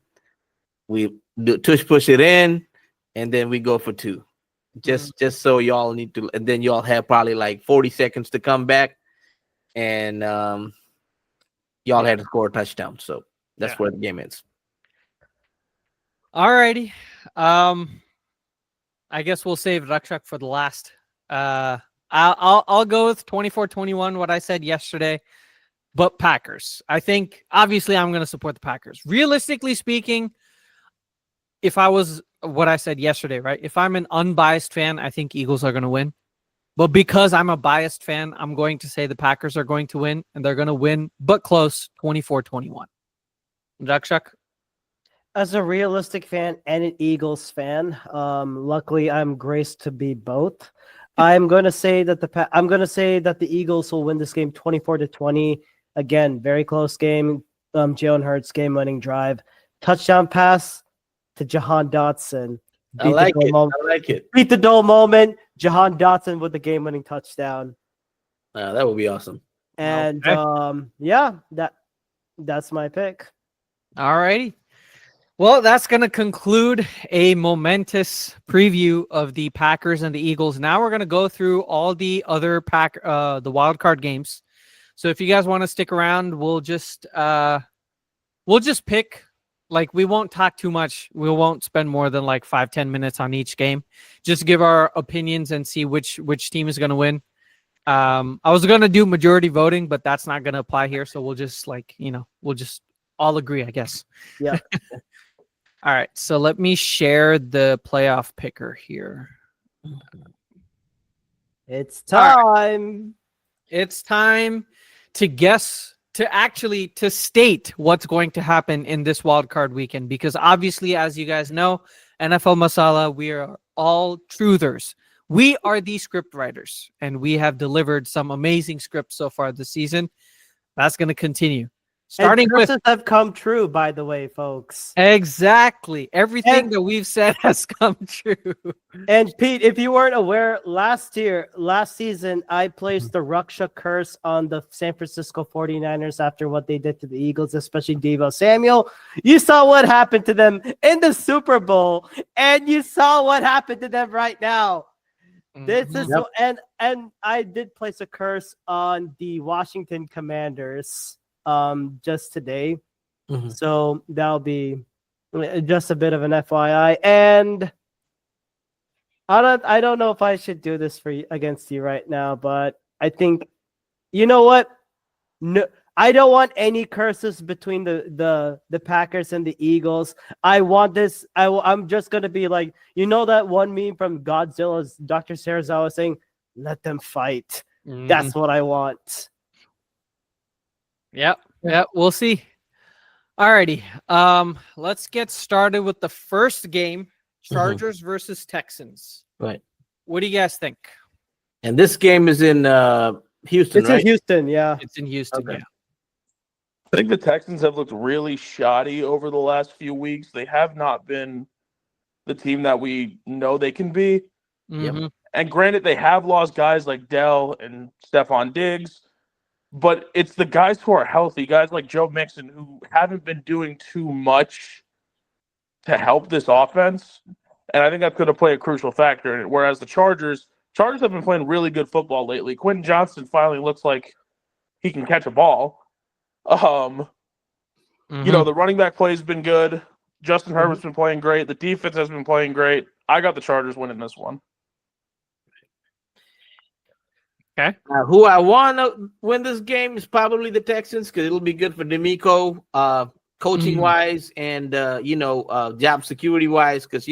We push it in, and then we go for 2. Just so y'all need to, and then y'all have probably like 40 seconds to come back, and y'all had to score a touchdown. So that's where the game ends. All righty. I guess we'll save Rakshak for the last. I'll go with 24-21, what I said yesterday, but Packers. I think obviously I'm going to support the Packers. Realistically speaking, if I was what I said yesterday, right? If I'm an unbiased fan, I think Eagles are going to win. But because I'm a biased fan, I'm going to say the Packers are going to win, and they're going to win, but close, 24-21. Rakshak? As a realistic fan and an Eagles fan, luckily I'm graced to be both. I'm going to say that the Eagles will win this game 24-20. Again, very close game. Jalen Hurts game-winning drive, touchdown pass to Jahan Dotson. I like it. Beat the Dole moment. Jahan Dotson with the game-winning touchdown. That would be awesome. And that's my pick. All righty. Well, that's going to conclude a momentous preview of the Packers and the Eagles. Now we're going to go through all the other the wild card games. So if you guys want to stick around, we'll just pick. Like, we won't talk too much. We won't spend more than like 5-10 minutes on each game. Just give our opinions and see which team is going to win. I was going to do majority voting, but that's not going to apply here. So we'll just we'll just all agree, I guess. Yeah. All right, so let me share the playoff picker here. It's time. Right. It's time to guess, to state what's going to happen in this wild card weekend, because obviously, as you guys know, NFL Masala, we are all truthers. We are the script writers, and we have delivered some amazing scripts so far this season. That's going to continue. Starting and curses have come true, by the way, folks. Exactly. Everything that we've said has come true. And Pete, if you weren't aware, last season, I placed the Ruksha curse on the San Francisco 49ers after what they did to the Eagles, especially Deebo Samuel. You saw what happened to them in the Super Bowl, and you saw what happened to them right now. This is and I did place a curse on the Washington Commanders just today. So that'll be just a bit of an FYI. And I don't know if I should do this against you right now, but I think, you know what? No, I don't want any curses between the Packers and the Eagles. I want this. I'm just gonna be like, you know, that one meme from Godzilla's Dr. Serizawa saying, "Let them fight." That's what I want. Yep. We'll see. Alrighty. Let's get started with the first game: Chargers versus Texans. Right. What do you guys think? And this game is in Houston, right? In Houston, yeah. It's in Houston. Okay. Yeah. I think the Texans have looked really shoddy over the last few weeks. They have not been the team that we know they can be. Yep. And granted, they have lost guys like Dell and Stephon Diggs, but it's the guys who are healthy, guys like Joe Mixon, who haven't been doing too much to help this offense. And I think that's going to play a crucial factor in it. Whereas the Chargers have been playing really good football lately. Quentin Johnston finally looks like he can catch a ball. You know, the running back play has been good. Justin Herbert's been playing great. The defense has been playing great. I got the Chargers winning this one. Okay. Who I want to win this game is probably the Texans, because it'll be good for D'Amico, coaching wise, and job security wise, because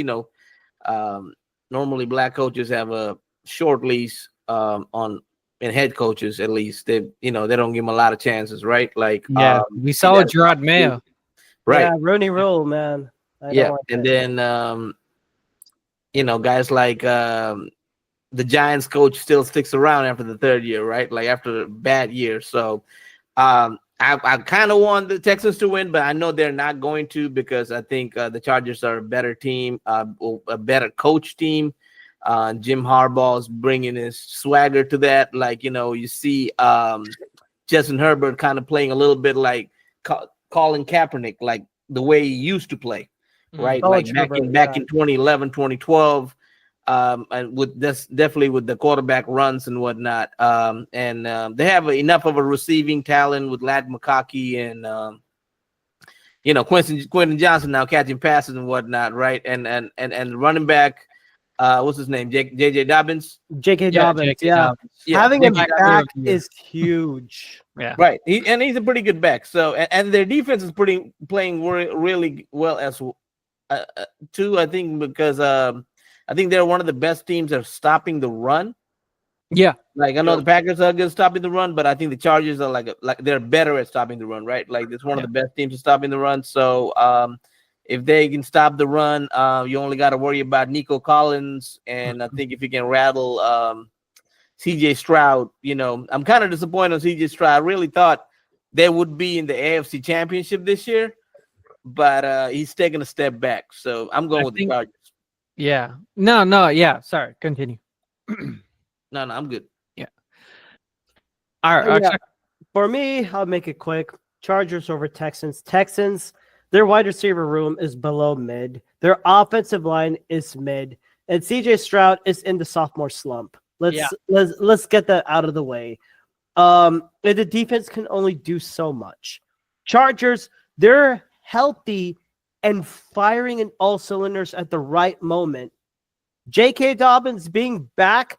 normally black coaches have a short lease and head coaches, at least they don't give them a lot of chances, right? Like we saw Gerard Mayo, right? Yeah, Rooney Rule, man. Then guys like the Giants coach still sticks around after the third year, right? Like after a bad year. So I I kind of want the Texans to win, but I know they're not going to because I think the Chargers are a better team, a better coach team. Jim Harbaugh's bringing his swagger to that. Like, you see Justin Herbert kind of playing a little bit like Colin Kaepernick, like the way he used to play, right? Oh, Like Herbert, back in 2011, 2012. And with this, definitely with the quarterback runs and whatnot. They have enough of a receiving talent with Lad McConkey and Quentin Johnson now catching passes and whatnot, right? And running back, what's his name? J.J. Dobbins. J.K. Dobbins, J.K. yeah. Dobbins. Yeah, Having him J.K. back Dobbins. is huge. Yeah. Right. He's a pretty good back. So and their defense is playing really well as too. I think because I think they're one of the best teams at stopping the run. Yeah. Like I know the Packers are good at stopping the run, but I think the Chargers are like they're better at stopping the run, right? Like it's one of the best teams at stopping the run. So if they can stop the run, you only got to worry about Nico Collins, and I think if you can rattle CJ Stroud, I'm kind of disappointed on CJ Stroud. I really thought they would be in the AFC Championship this year, but he's taking a step back. So I'm going with the Chargers. Yeah. No. Yeah. Sorry. Continue. No, I'm good. Yeah. All right. Yeah. For me, I'll make it quick. Chargers over Texans. Texans, their wide receiver room is below mid. Their offensive line is mid. And CJ Stroud is in the sophomore slump. Let's get that out of the way. And the defense can only do so much. Chargers, they're healthy and firing in all cylinders at the right moment. J.K. Dobbins being back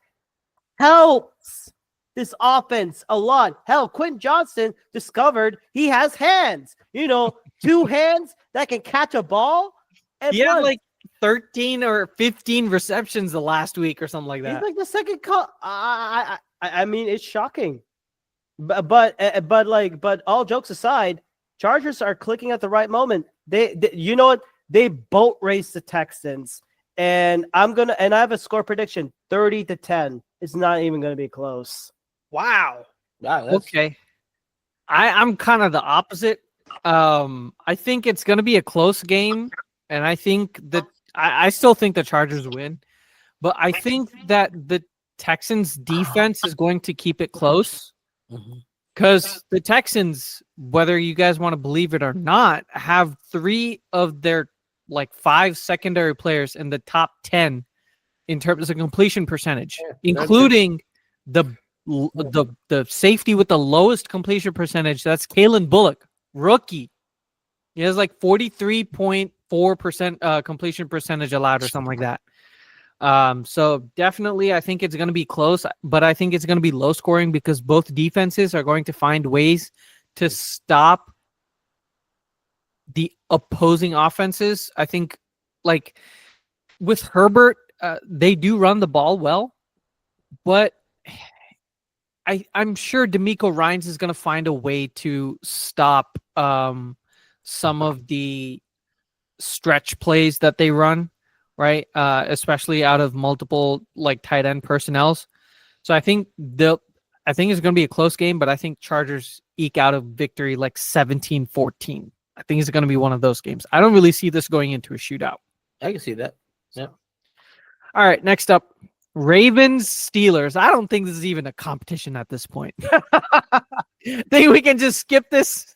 helps this offense a lot. Hell, Quentin Johnson discovered he has hands. 2 hands that can catch a ball. And he had like 13 or 15 receptions the last week or something like that. He's like the second cut. I mean, it's shocking. But all jokes aside, Chargers are clicking at the right moment. They you know what? They boat race the Texans. And I have a score prediction, 30-10. It's not even gonna be close. Wow. Okay. I'm kind of the opposite. I think it's gonna be a close game, and I think that I still think the Chargers win, but I think that the Texans defense is going to keep it close. Because the Texans, whether you guys want to believe it or not, have 3 of their 5 secondary players in the top 10 in terms of completion percentage, including the safety with the lowest completion percentage. That's Kalen Bullock, rookie. He has 43.4% completion percentage allowed or something like that. So definitely I think it's going to be close, but I think it's going to be low scoring because both defenses are going to find ways to stop the opposing offenses. I think with Herbert, they do run the ball well, but I'm sure DeMeco Ryans is going to find a way to stop some of the stretch plays that they run. Right, especially out of multiple tight end personnels. So I think it's going to be a close game, but I think Chargers eke out a victory 17-14. I think it's going to be one of those games. I don't really see this going into a shootout. I can see that. Yeah. All right, next up, Ravens Steelers. I don't think this is even a competition at this point. Think we can just skip this?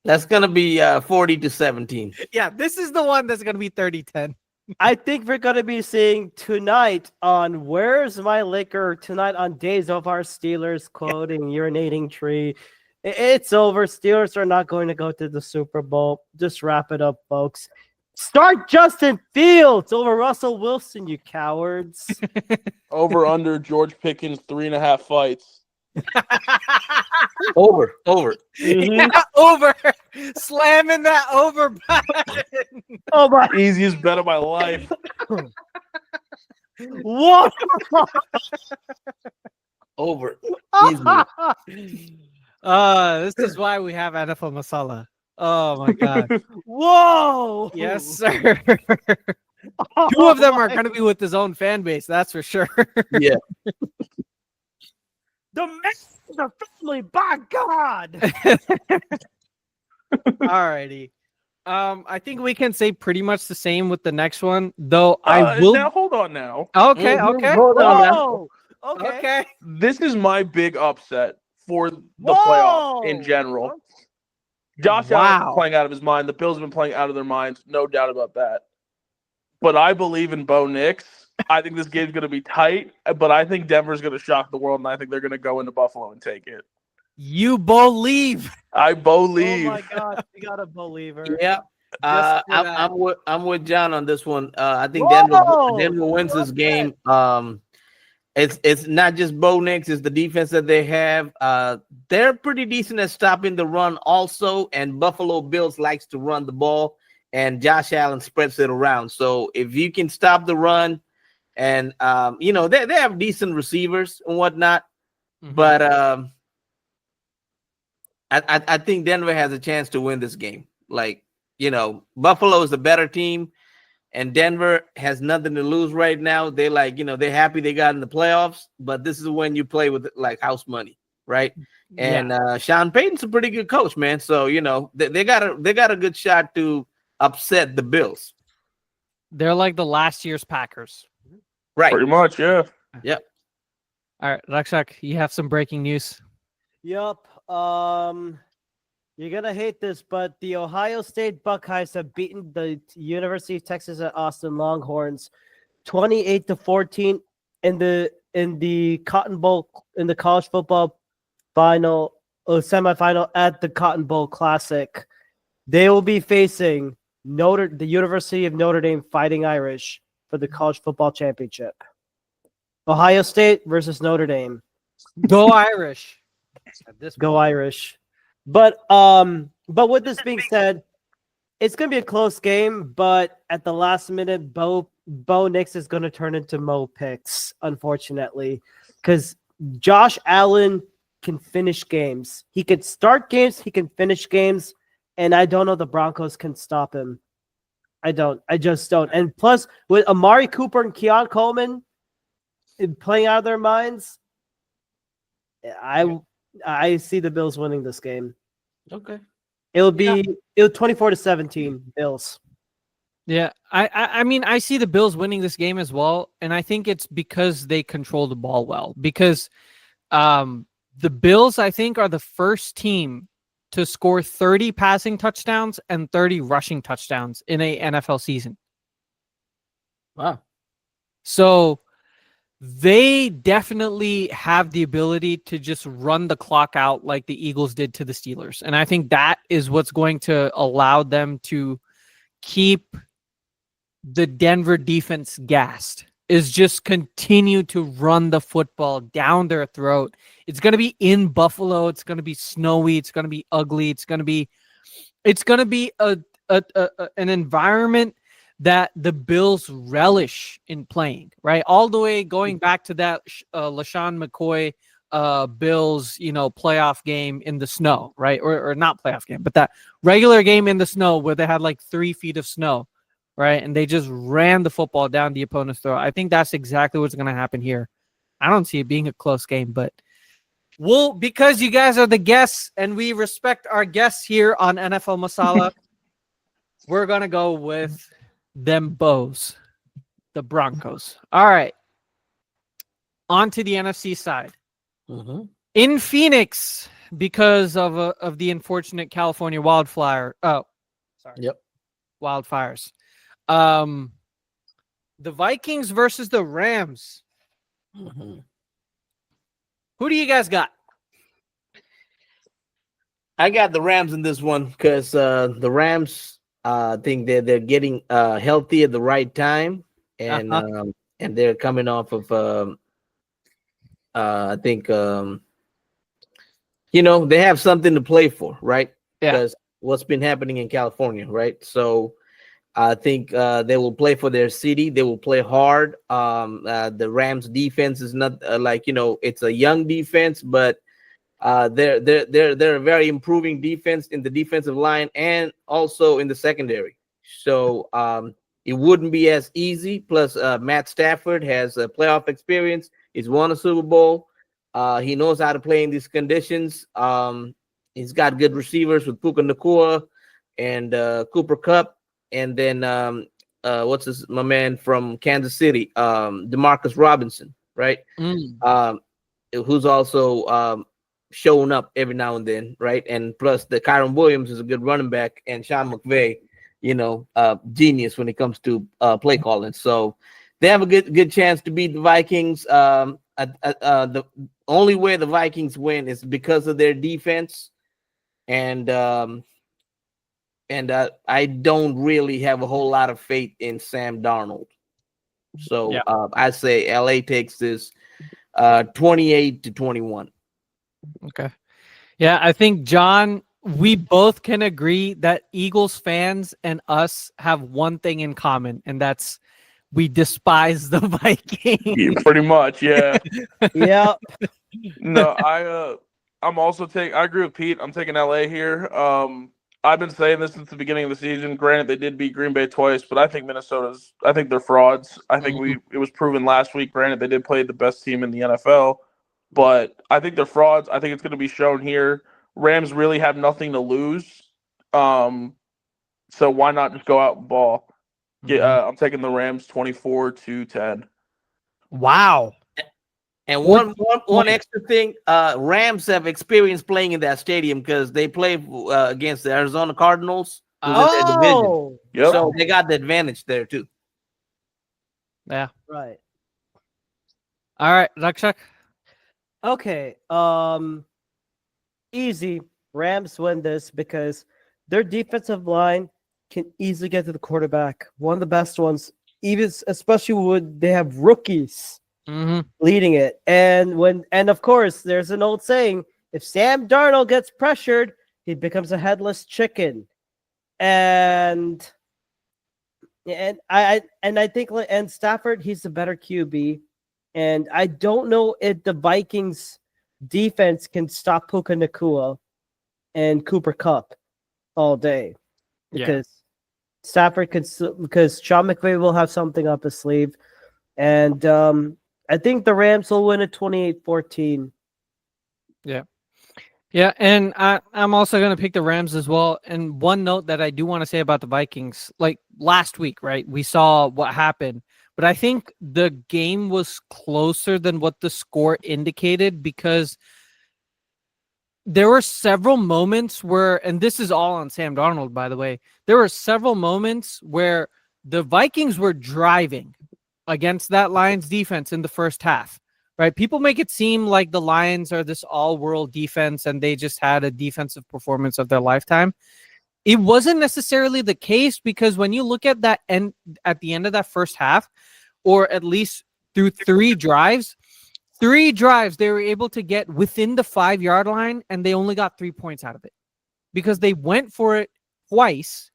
That's going to be 40-17. Yeah, this is the one that's going to be 30-10. I think we're going to be seeing tonight on Where's My Liquor, tonight on Days of Our Steelers, quoting Urinating Tree. It's over. Steelers are not going to go to the Super Bowl. Just wrap it up, folks. Start Justin Fields over Russell Wilson, you cowards. Over under George Pickens 3.5 fights. Over. Mhm. Yeah, over. Slamming that over button. Oh my! Easiest bet of my life. Whoa! Over. This is why we have NFL Masala. Oh my god. Whoa! Yes, sir. 2 of them are going to be with his own fan base, that's for sure. Yeah. The Mets are family, by God. Alrighty. I think we can say pretty much the same with the next one, though. I will. Now hold on. Now Okay. Mhm. Okay. Hold on now. Whoa. Okay. Okay. this is my big upset for the Whoa. playoffs in general. Josh Allen's Wow. playing out of his mind. The Bills have been playing out of their minds, no doubt about that. But I believe in Bo Nix. I think this game's going to be tight, but I think Denver's going to shock the world, and I think they're going to go into Buffalo and take it. You believe? I Oh believe. my God, we got a believer. Yeah. Just for that. I'm with John on this one. I think Whoa! Denver wins this game. It's not just Bo Nix, it's the defense that they have. They're pretty decent at stopping the run also, and Buffalo Bills likes to run the ball, and Josh Allen spreads it around. So if you can stop the run, and they have decent receivers and whatnot, but I think Denver has a chance to win this game. Buffalo is the better team, and Denver has nothing to lose right now. They're they're happy they got in the playoffs, but this is when you play with house money, right? And Sean Payton's a pretty good coach, man. So they got a good shot to upset the Bills. They're like the last year's Packers. Right. Pretty much, yeah. Yep. All right, Rakshak, you have some breaking news. Yup. You're gonna hate this, but the Ohio State Buckeyes have beaten the University of Texas at Austin Longhorns 28-14 in the Cotton Bowl in the college football semifinal at the Cotton Bowl Classic. They will be facing the University of Notre Dame Fighting Irish for the college football championship. Ohio State versus Notre Dame. Go Irish. Go Irish. But with this being said, it's gonna be a close game. But at the last minute, Bo Nix is gonna turn into Mo Picks, unfortunately, because Josh Allen can finish games. He can start games. He can finish games, and I don't know the Broncos can stop him. I just don't. And plus, with Amari Cooper and Keon Coleman playing out of their minds, I see the Bills winning this game. Okay. It'll 24-17 Bills. Yeah, I mean, I see the Bills winning this game as well, and I think it's because they control the ball well. Because the Bills, I think, are the first team to score 30 passing touchdowns and 30 rushing touchdowns in a NFL season. Wow. So they definitely have the ability to just run the clock out like the Eagles did to the Steelers. And I think that is what's going to allow them to keep the Denver defense gassed, is just continue to run the football down their throat. It's going to be in Buffalo. It's going to be snowy. It's going to be ugly. It's going to be an environment that the Bills relish in playing, right? All the way going back to that LaShawn McCoy Bills, playoff game in the snow, right? Or not playoff game, but that regular game in the snow where they had like 3 feet of snow, right? And they just ran the football down the opponent's throat. I think that's exactly what's going to happen here. I don't see it being a close game, but because you guys are the guests and we respect our guests here on NFL Masala, we're going to go with them Bows, the Broncos. All right. On to the NFC side. Mm-hmm. In Phoenix, because of the unfortunate California wildfires. The Vikings versus the Rams. Mm-hmm. Who do you guys got? I got the Rams in this one because the Rams, I think they're getting healthy at the right time, and they're coming off of I think they have something to play for, right? Yeah. Because what's been happening in California, right? So I think they will play for their city. They will play hard. The Rams defense is not it's a young defense, but they're a very improving defense in the defensive line and also in the secondary. So it wouldn't be as easy. Plus, Matt Stafford has a playoff experience. He's won a Super Bowl. He knows how to play in these conditions. He's got good receivers with Puka Nacua and Cooper Kupp, and then my man from Kansas City, Demarcus Robinson, right? Who's also showing up every now and then, right? And plus the Kyron Williams is a good running back, and Sean McVay, genius when it comes to play calling. So they have a good chance to beat the Vikings. The only way the Vikings win is because of their defense, and I don't really have a whole lot of faith in Sam Darnold. So I say LA takes this 28-21. Okay. Yeah, I think, John, we both can agree that Eagles fans and us have one thing in common, and that's we despise the Vikings. Yeah, pretty much, yeah. Yeah. No, I'm also I agree with Pete. I'm taking LA here. I've been saying this since the beginning of the season. Granted, they did beat Green Bay twice, but I think I think they're frauds. I think it was proven last week. Granted, they did play the best team in the NFL, but I think they're frauds. I think it's going to be shown here. Rams really have nothing to lose. So why not just go out and ball? I'm taking the Rams 24-10. Wow. And one extra thing, Rams have experience playing in that stadium because they play against the Arizona Cardinals. Oh, yep. So they got the advantage there too. Yeah. Right. All right, Rakshak. Okay. Easy. Rams win this because their defensive line can easily get to the quarterback. One of the best ones, especially when they have rookies leading it. And of course, there's an old saying: if Sam Darnold gets pressured, he becomes a headless chicken. And I think Stafford, he's the better QB. And I don't know if the Vikings defense can stop Puka Nacua and Cooper Kupp all day, because Stafford because Sean McVay will have something up his sleeve. And I think the Rams will win at 28-14. Yeah, and I'm also going to pick the Rams as well. And one note that I do want to say about the Vikings, like last week, right? We saw what happened, but I think the game was closer than what the score indicated, because there were several moments where, and this is all on Sam Darnold, by the way, there were several moments where the Vikings were driving against that Lions defense in the first half. Right, people make it seem like the Lions are this all-world defense and they just had a defensive performance of their lifetime. It wasn't necessarily the case, because when you look at that end at the end of that first half, or at least through three drives, they were able to get within the 5-yard line, and they only got 3 points out of it because they went for it twice,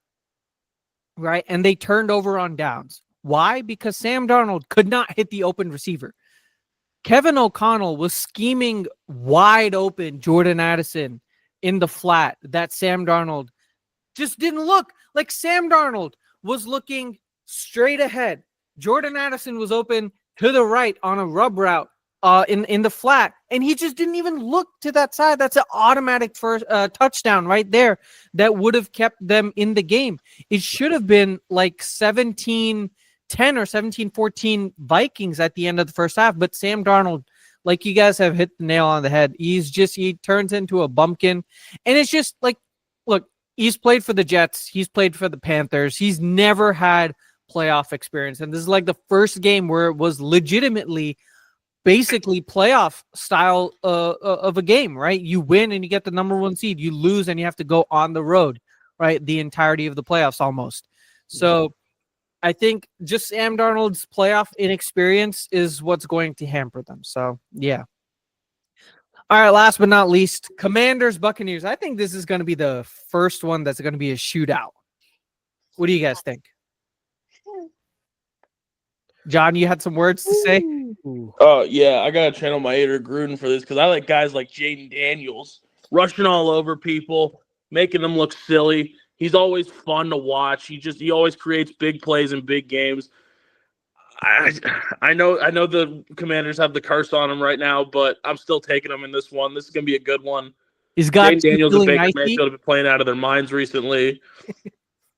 right? And they turned over on downs. Why? Because Sam Darnold could not hit the open receiver. Kevin O'Connell was scheming wide open Jordan Addison in the flat that Sam Darnold just didn't look. Like, Sam Darnold was looking straight ahead. Jordan Addison was open to the right on a rub route in the flat, and he just didn't even look to that side. That's an automatic first touchdown right there that would have kept them in the game. It should have been like 17-10 or 17-14 Vikings at the end of the first half. But Sam Darnold, like you guys have hit the nail on the head. He turns into a bumpkin. And it's just like, look, he's played for the Jets. He's played for the Panthers. He's never had playoff experience. And this is like the first game where it was legitimately basically playoff style of a game, right? You win and you get the number 1 seed. You lose and you have to go on the road, right? The entirety of the playoffs almost. So I think just Sam Darnold's playoff inexperience is what's going to hamper them. So, yeah. All right, last but not least, Commanders, Buccaneers. I think this is going to be the first one that's going to be a shootout. What do you guys think? John, you had some words to say? Yeah, I got to channel my Ader Gruden for this, because I like guys like Jaden Daniels rushing all over people, making them look silly. He's always fun to watch. He always creates big plays in big games. I know the Commanders have the curse on them right now, but I'm still taking them in this one. This is gonna be a good one. He's got Jane you Daniels and feeling Baker nicey. Mayfield have been playing out of their minds recently.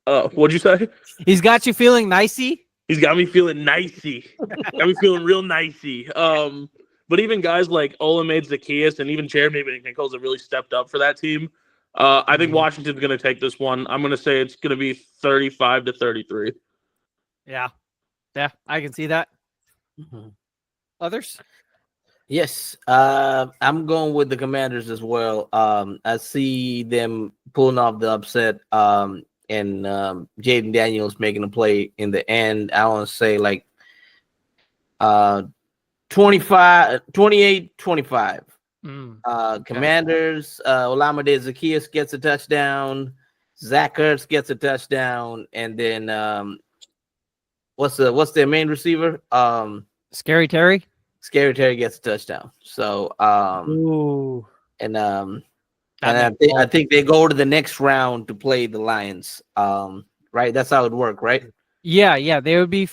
What'd you say? He's got you feeling nicey. He's got me feeling nicey. Got me feeling real nicey. But even guys like Olamide Zacchaeus and even Jeremy Nichols have really stepped up for that team. I think Washington's going to take this one. I'm going to say it's going to be 35-33. Yeah, I can see that. Others? Yes, I'm going with the Commanders as well. I see them pulling off the upset, and Jaden Daniels making a play in the end. I want to say like 28-25. Commanders, Olamide Zacchaeus gets a touchdown. Zach Ertz gets a touchdown, and then what's their main receiver? Scary Terry. Scary Terry gets a touchdown. So I think they go to the next round to play the Lions. Right? That's how it worked, right? Yeah. They would be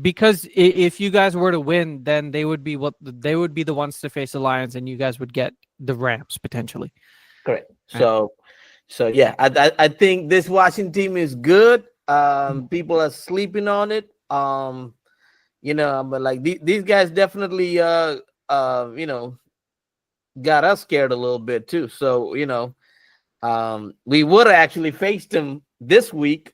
because if you guys were to win, then they would be the ones to face the Lions, and you guys would get the Rams potentially. Correct. So yeah, I think this Washington team is good. People are sleeping on it. But like these guys definitely got us scared a little bit too. So we would have actually faced them this week.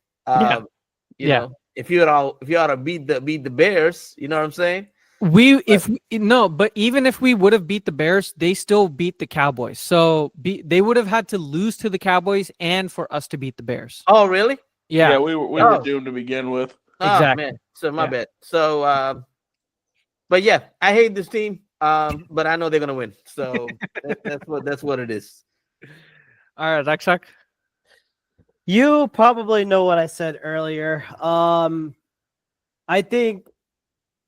If you ought to beat the Bears, you know what I'm saying? But even if we would have beat the Bears, they still beat the Cowboys. So they would have had to lose to the Cowboys and for us to beat the Bears. Oh, really? Yeah, we were doomed to begin with. Exactly. Oh, man. So my bad. So but yeah, I hate this team. But I know they're gonna win. So that's what it is. All right, Rakshak. You probably know what I said earlier. I think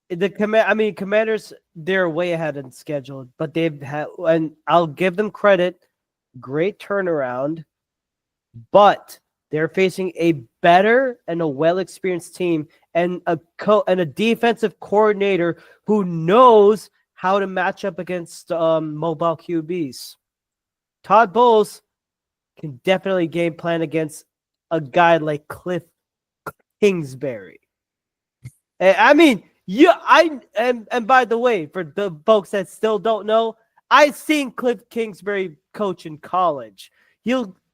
Commanders, they're way ahead in schedule, but they've had, and I'll give them credit, great turnaround, but they're facing a better and a well-experienced team and a defensive coordinator who knows how to match up against mobile QBs. Todd Bowles can definitely game plan against a guy like Cliff Kingsbury. And by the way, for the folks that still don't know, I've seen Cliff Kingsbury coach in college.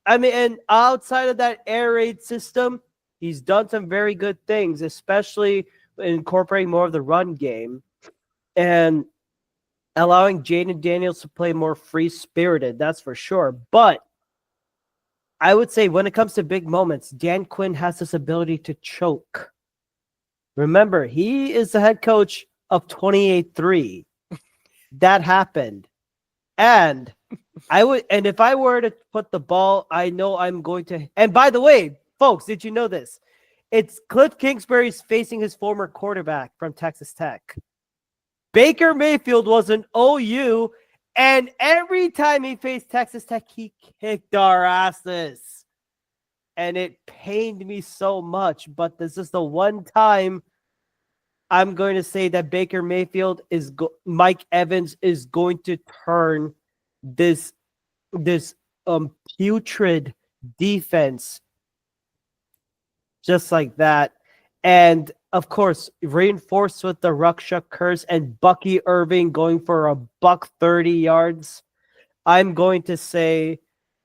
And outside of that air raid system, he's done some very good things, especially incorporating more of the run game and allowing Jaden Daniels to play more free-spirited, that's for sure. But I would say when it comes to big moments, Dan Quinn has this ability to choke. Remember, he is the head coach of 28-3. That happened. And if I were to put the ball, I know I'm going to. And by the way, folks, did you know this? It's Cliff Kingsbury's facing his former quarterback from Texas Tech. Baker Mayfield was an OU, and every time he faced Texas Tech, he kicked our asses. And it pained me so much, but this is the one time I'm going to say that Baker Mayfield Mike Evans is going to turn this putrid defense just like that. And of course, reinforced with the Ruckchuck curse and Bucky Irving going for $130 yards. I'm going to say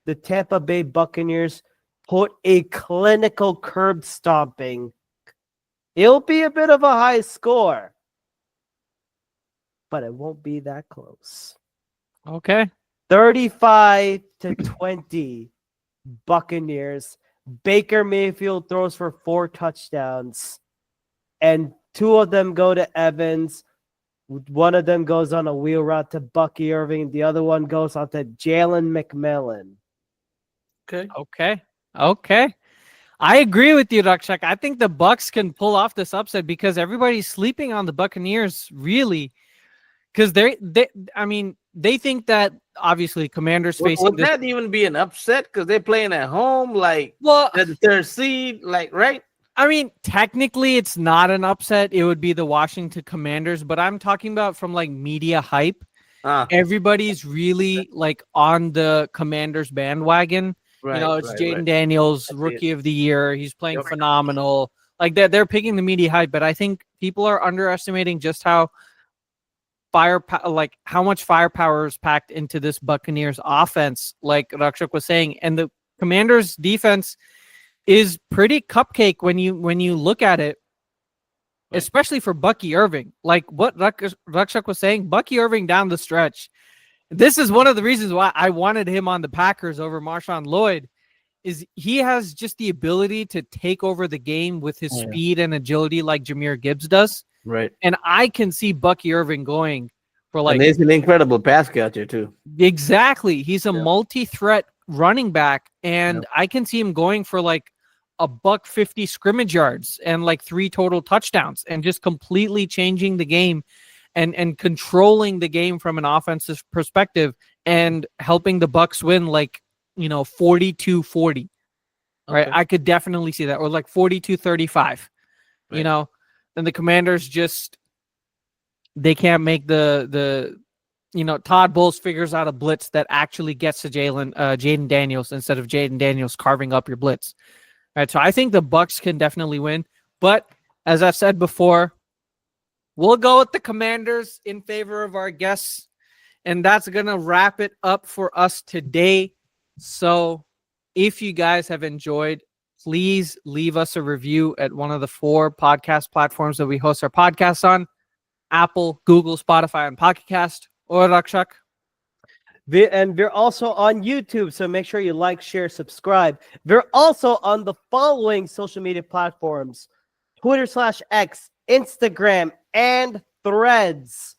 the Tampa Bay Buccaneers put a clinical curb stomping. It'll be a bit of a high score, but it won't be that close. Okay. 35-20 Buccaneers. Baker Mayfield throws for 4 touchdowns, and 2 of them go to Evans. One of them goes on a wheel route to Bucky Irving. The other one goes on to Jalen McMillan. Okay. I agree with you, Rakshak. I think the Bucs can pull off this upset because everybody's sleeping on the Buccaneers, really. Because they think that obviously Commanders facing. Would that even be an upset? Because they're playing at home, the third seed, right? I mean, technically, it's not an upset. It would be the Washington Commanders, but I'm talking about from like media hype. Everybody's really like on the Commanders bandwagon. Right, It's right, Jaden right. Daniels, I see Rookie it. of the Year. He's playing Yep. phenomenal. Like they're picking the media hype, but I think people are underestimating just how how much firepower is packed into this Buccaneers offense, like Rakshak was saying. And the Commanders defense is pretty cupcake when you look at it, Right. especially for Bucky Irving. Like what Rakshak was saying, Bucky Irving down the stretch. This is one of the reasons why I wanted him on the Packers over Marshawn Lloyd, is he has just the ability to take over the game with his speed and agility like Jahmyr Gibbs does. Right. And I can see Bucky Irving going for like and he's an incredible pass catcher too. exactly. He's a Yeah. multi-threat running back, and I can see him going for like $150 scrimmage yards and like 3 total touchdowns, and just completely changing the game and controlling the game from an offensive perspective and helping the Bucks win like 42-40. Right? Okay. I could definitely see that, or like 42-35. Right. Then the Commanders just they can't make the Todd Bowles figures out a blitz that actually gets to Jaden Daniels instead of Jaden Daniels carving up your blitz. All right, so I think the Bucks can definitely win, but as I've said before, we'll go with the Commanders in favor of our guests, and that's gonna wrap it up for us today. So if you guys have enjoyed, please leave us a review at one of the 4 podcast platforms that we host our podcasts on: Apple, Google, Spotify, and Pocket Cast. Or Rakshak. And we're also on YouTube, so make sure you like, share, subscribe. We're also on the following social media platforms: Twitter/X, Instagram, and Threads,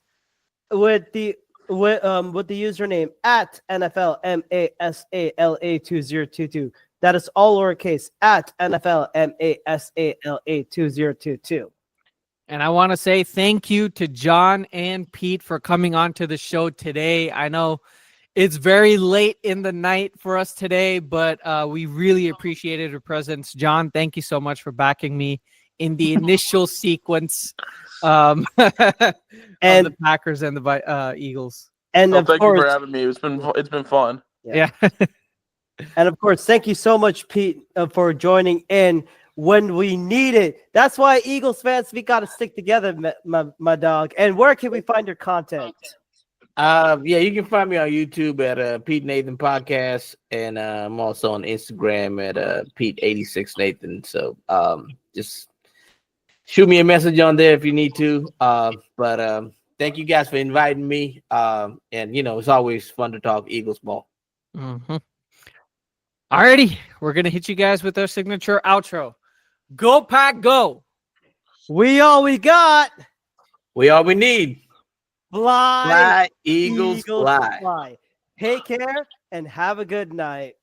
with the username at NFL Masala 2022. That is all lowercase, at NFL Masala 2022. And I want to say thank you to John and Pete for coming on to the show today. I know it's very late in the night for us today, but we really appreciated your presence. John, thank you so much for backing me in the initial sequence of the Packers and the Eagles. And thank you for having me. It's been fun. Yeah. And of course, thank you so much, Pete, for joining in when we need it. That's why Eagles fans, we got to stick together, my dog. And where can we find your content? You can find me on YouTube at Pete Nathan Podcast, and I'm also on Instagram at Pete86 Nathan. So just shoot me a message on there if you need to. But thank you guys for inviting me. And it's always fun to talk Eagles ball. Mm-hmm. Alrighty, we're gonna hit you guys with our signature outro. Go Pack, go! We all we got. We all we need. Fly, Fly, Eagles, fly. Take care and have a good night.